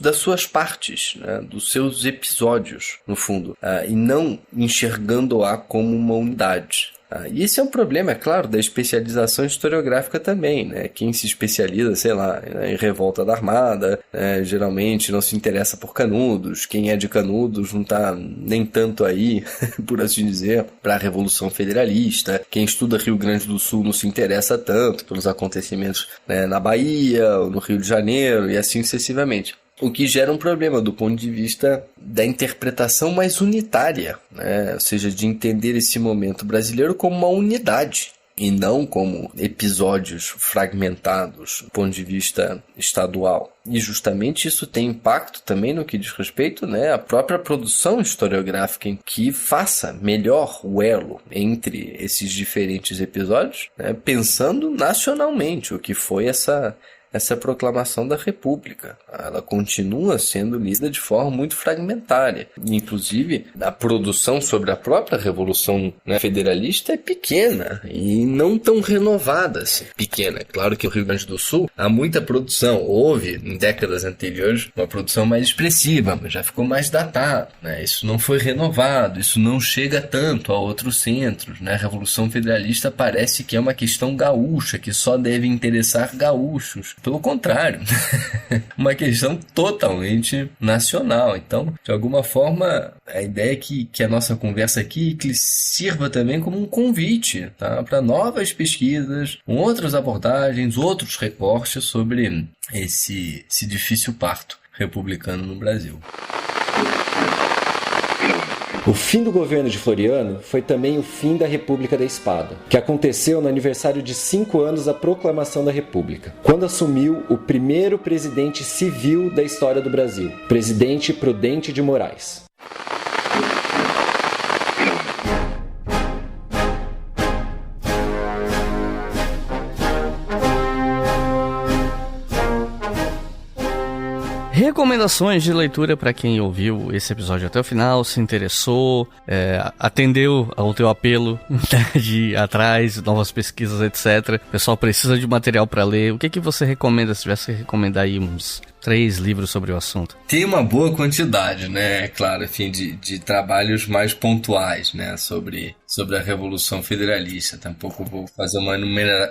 das suas partes, né, dos seus episódios, no fundo, e não enxergando-a como uma unidade. E esse é um problema, é claro, da especialização historiográfica também, né? Quem se especializa, sei lá, em revolta da Armada, geralmente não se interessa por Canudos. Quem é de Canudos não está nem tanto aí, por assim dizer, para a Revolução Federalista. Quem estuda Rio Grande do Sul não se interessa tanto pelos acontecimentos, né, na Bahia, ou no Rio de Janeiro, e assim sucessivamente. O que gera um problema do ponto de vista da interpretação mais unitária, né? Ou seja, de entender esse momento brasileiro como uma unidade e não como episódios fragmentados do ponto de vista estadual. E justamente isso tem impacto também no que diz respeito, né, à própria produção historiográfica em que faça melhor o elo entre esses diferentes episódios, né, pensando nacionalmente o que foi essa proclamação da República. Ela continua sendo lida de forma muito fragmentária. Inclusive, a produção sobre a própria Revolução, né, Federalista é pequena e não tão renovada assim. Pequena. É claro que no Rio Grande do Sul há muita produção. Houve, em décadas anteriores, uma produção mais expressiva, mas já ficou mais datado, né? Isso não foi renovado, isso não chega tanto a outros centros, né? A Revolução Federalista parece que é uma questão gaúcha, que só deve interessar gaúchos. Pelo contrário, uma questão totalmente nacional. Então, de alguma forma, a ideia é que a nossa conversa aqui sirva também como um convite, tá, para novas pesquisas, outras abordagens, outros recortes sobre esse difícil parto republicano no Brasil. O fim do governo de Floriano foi também o fim da República da Espada, que aconteceu no aniversário de 5 anos da proclamação da República, quando assumiu o primeiro presidente civil da história do Brasil, presidente Prudente de Moraes. Recomendações de leitura para quem ouviu esse episódio até o final, se interessou, atendeu ao teu apelo de ir atrás, novas pesquisas, etc. O pessoal precisa de material para ler. O que você recomenda, se tivesse que recomendar aí uns 3 livros sobre o assunto? Tem uma boa quantidade, né? Claro, enfim, de trabalhos mais pontuais, né? Sobre a Revolução Federalista. Tampouco vou fazer uma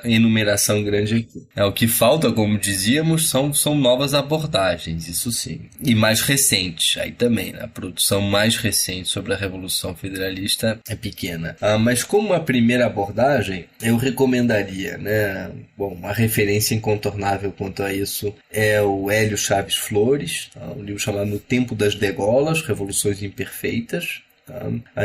enumeração grande aqui. O que falta, como dizíamos, são novas abordagens, isso sim. E mais recentes, aí também, né? A produção mais recente sobre a Revolução Federalista é pequena. Mas como uma primeira abordagem, eu recomendaria, né? Bom, uma referência incontornável quanto a isso é o Hélio Chaves Flores, um livro chamado No Tempo das Degolas, Revoluções Imperfeitas.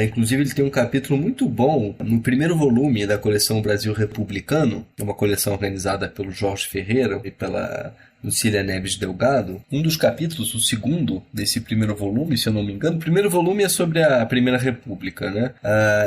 Inclusive ele tem um capítulo muito bom no primeiro volume da coleção Brasil Republicano, uma coleção organizada pelo Jorge Ferreira e pela Lucília Neves Delgado. Um dos capítulos, o segundo desse primeiro volume, se eu não me engano, o primeiro volume é sobre a Primeira República, né?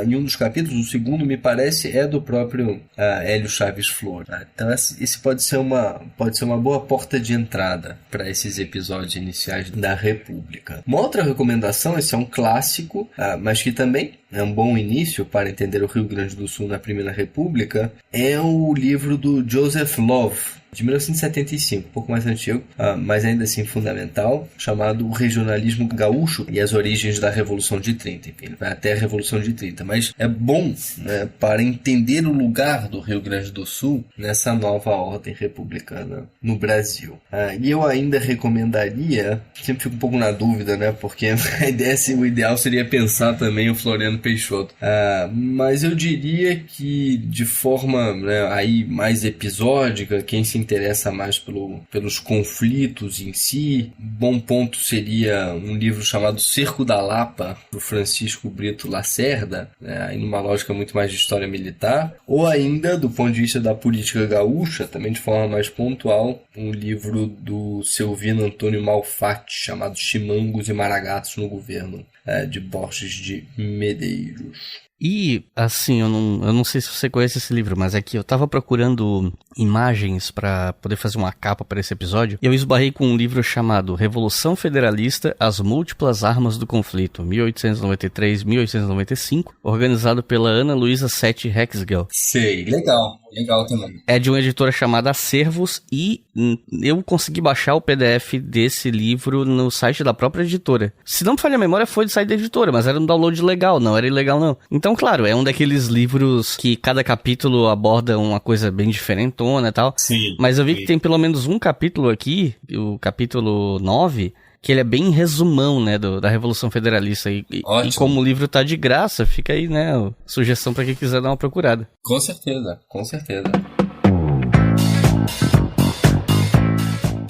Em um dos capítulos, o segundo, me parece, é do próprio Hélio Chaves Flores. Então esse pode ser uma boa porta de entrada para esses episódios iniciais da República. Uma outra recomendação, esse é um clássico, mas que também é um bom início para entender o Rio Grande do Sul na Primeira República, é o livro do Joseph Love, de 1975, um pouco mais antigo, mas ainda assim fundamental, chamado O Regionalismo Gaúcho e as Origens da Revolução de 30. Enfim, ele vai até a Revolução de 30, mas é bom, né, para entender o lugar do Rio Grande do Sul nessa nova ordem republicana no Brasil. E eu ainda recomendaria, sempre fico um pouco na dúvida, né, porque a ideia, o ideal seria pensar também o Floriano Peixoto, mas eu diria que de forma, né, aí mais episódica, quem se interessa mais pelos conflitos em si, bom ponto seria um livro chamado Cerco da Lapa, do Francisco Brito Lacerda, aí numa lógica muito mais de história militar, ou ainda, do ponto de vista da política gaúcha, também de forma mais pontual, um livro do Silvino Antônio Malfatti, chamado Chimangos e Maragatos no Governo, de Borges de Medeiros. E, assim, eu não sei se você conhece esse livro, mas é que eu tava procurando imagens pra poder fazer uma capa para esse episódio, e eu esbarrei com um livro chamado Revolução Federalista, As Múltiplas Armas do Conflito, 1893-1895, organizado pela Ana Luísa Sete Hexgel. Sei, legal também. É de uma editora chamada Acervos, e eu consegui baixar o PDF desse livro no site da própria editora. Se não me falha a memória, foi do site da editora, mas era um download legal, não era ilegal não. Então, claro, é um daqueles livros que cada capítulo aborda uma coisa bem diferentona e tal. Sim. Mas eu vi que tem pelo menos um capítulo aqui, o capítulo 9, que ele é bem resumão, né, da Revolução Federalista. E como o livro tá de graça, fica aí, né, sugestão pra quem quiser dar uma procurada. Com certeza, com certeza.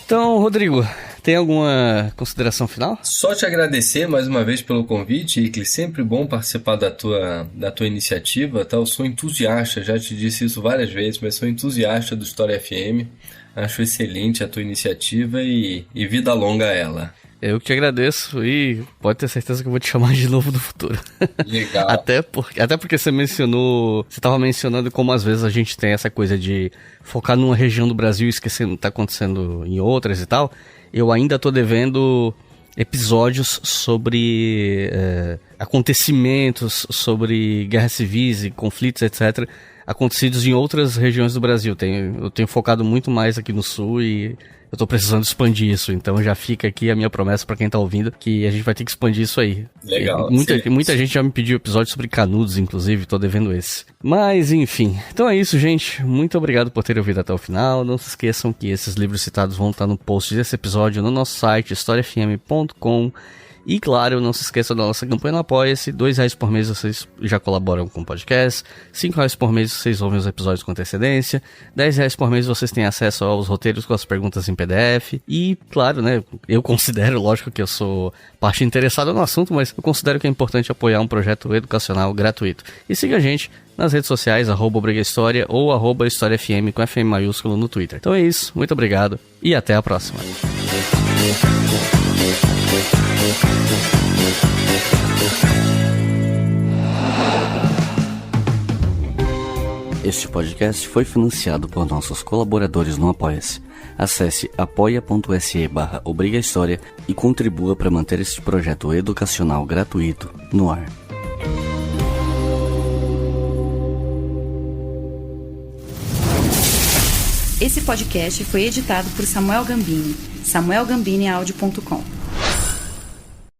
Então, Rodrigo, tem alguma consideração final? Só te agradecer mais uma vez pelo convite, Iclis. Sempre bom participar da tua iniciativa, tá? Eu sou entusiasta, já te disse isso várias vezes, mas sou entusiasta do História FM. Acho excelente a tua iniciativa e vida longa a ela. Eu que te agradeço e pode ter certeza que eu vou te chamar de novo no futuro. Legal. Até porque você estava mencionando como às vezes a gente tem essa coisa de focar numa região do Brasil e esquecendo o que está acontecendo em outras e tal. Eu ainda tô devendo episódios sobre acontecimentos, sobre guerras civis e conflitos, etc., acontecidos em outras regiões do Brasil. Eu tenho focado muito mais aqui no Sul e eu tô precisando expandir isso. Então já fica aqui a minha promessa pra quem tá ouvindo, que a gente vai ter que expandir isso aí. Legal. Muita gente já me pediu episódios sobre Canudos, inclusive, tô devendo esse. Mas, enfim. Então é isso, gente. Muito obrigado por terem ouvido até o final. Não se esqueçam que esses livros citados vão estar no post desse episódio no nosso site, historiafm.com. E claro, não se esqueça da nossa campanha no Apoia-se. R$2 por mês vocês já colaboram com o podcast. R$5 por mês vocês ouvem os episódios com antecedência. R$10 por mês vocês têm acesso aos roteiros com as perguntas em PDF. E claro, né, eu considero, lógico que eu sou parte interessada no assunto, mas eu considero que é importante apoiar um projeto educacional gratuito. E siga a gente nas redes sociais, @obrigahistoria ou @historiafm com FM maiúsculo no Twitter. Então é isso, muito obrigado e até a próxima. Este podcast foi financiado por nossos colaboradores no Apoia-se. Acesse apoia.se/obrigahistoria e contribua para manter este projeto educacional gratuito no ar. Esse podcast foi editado por Samuel Gambini, samuelgambiniaudio.com.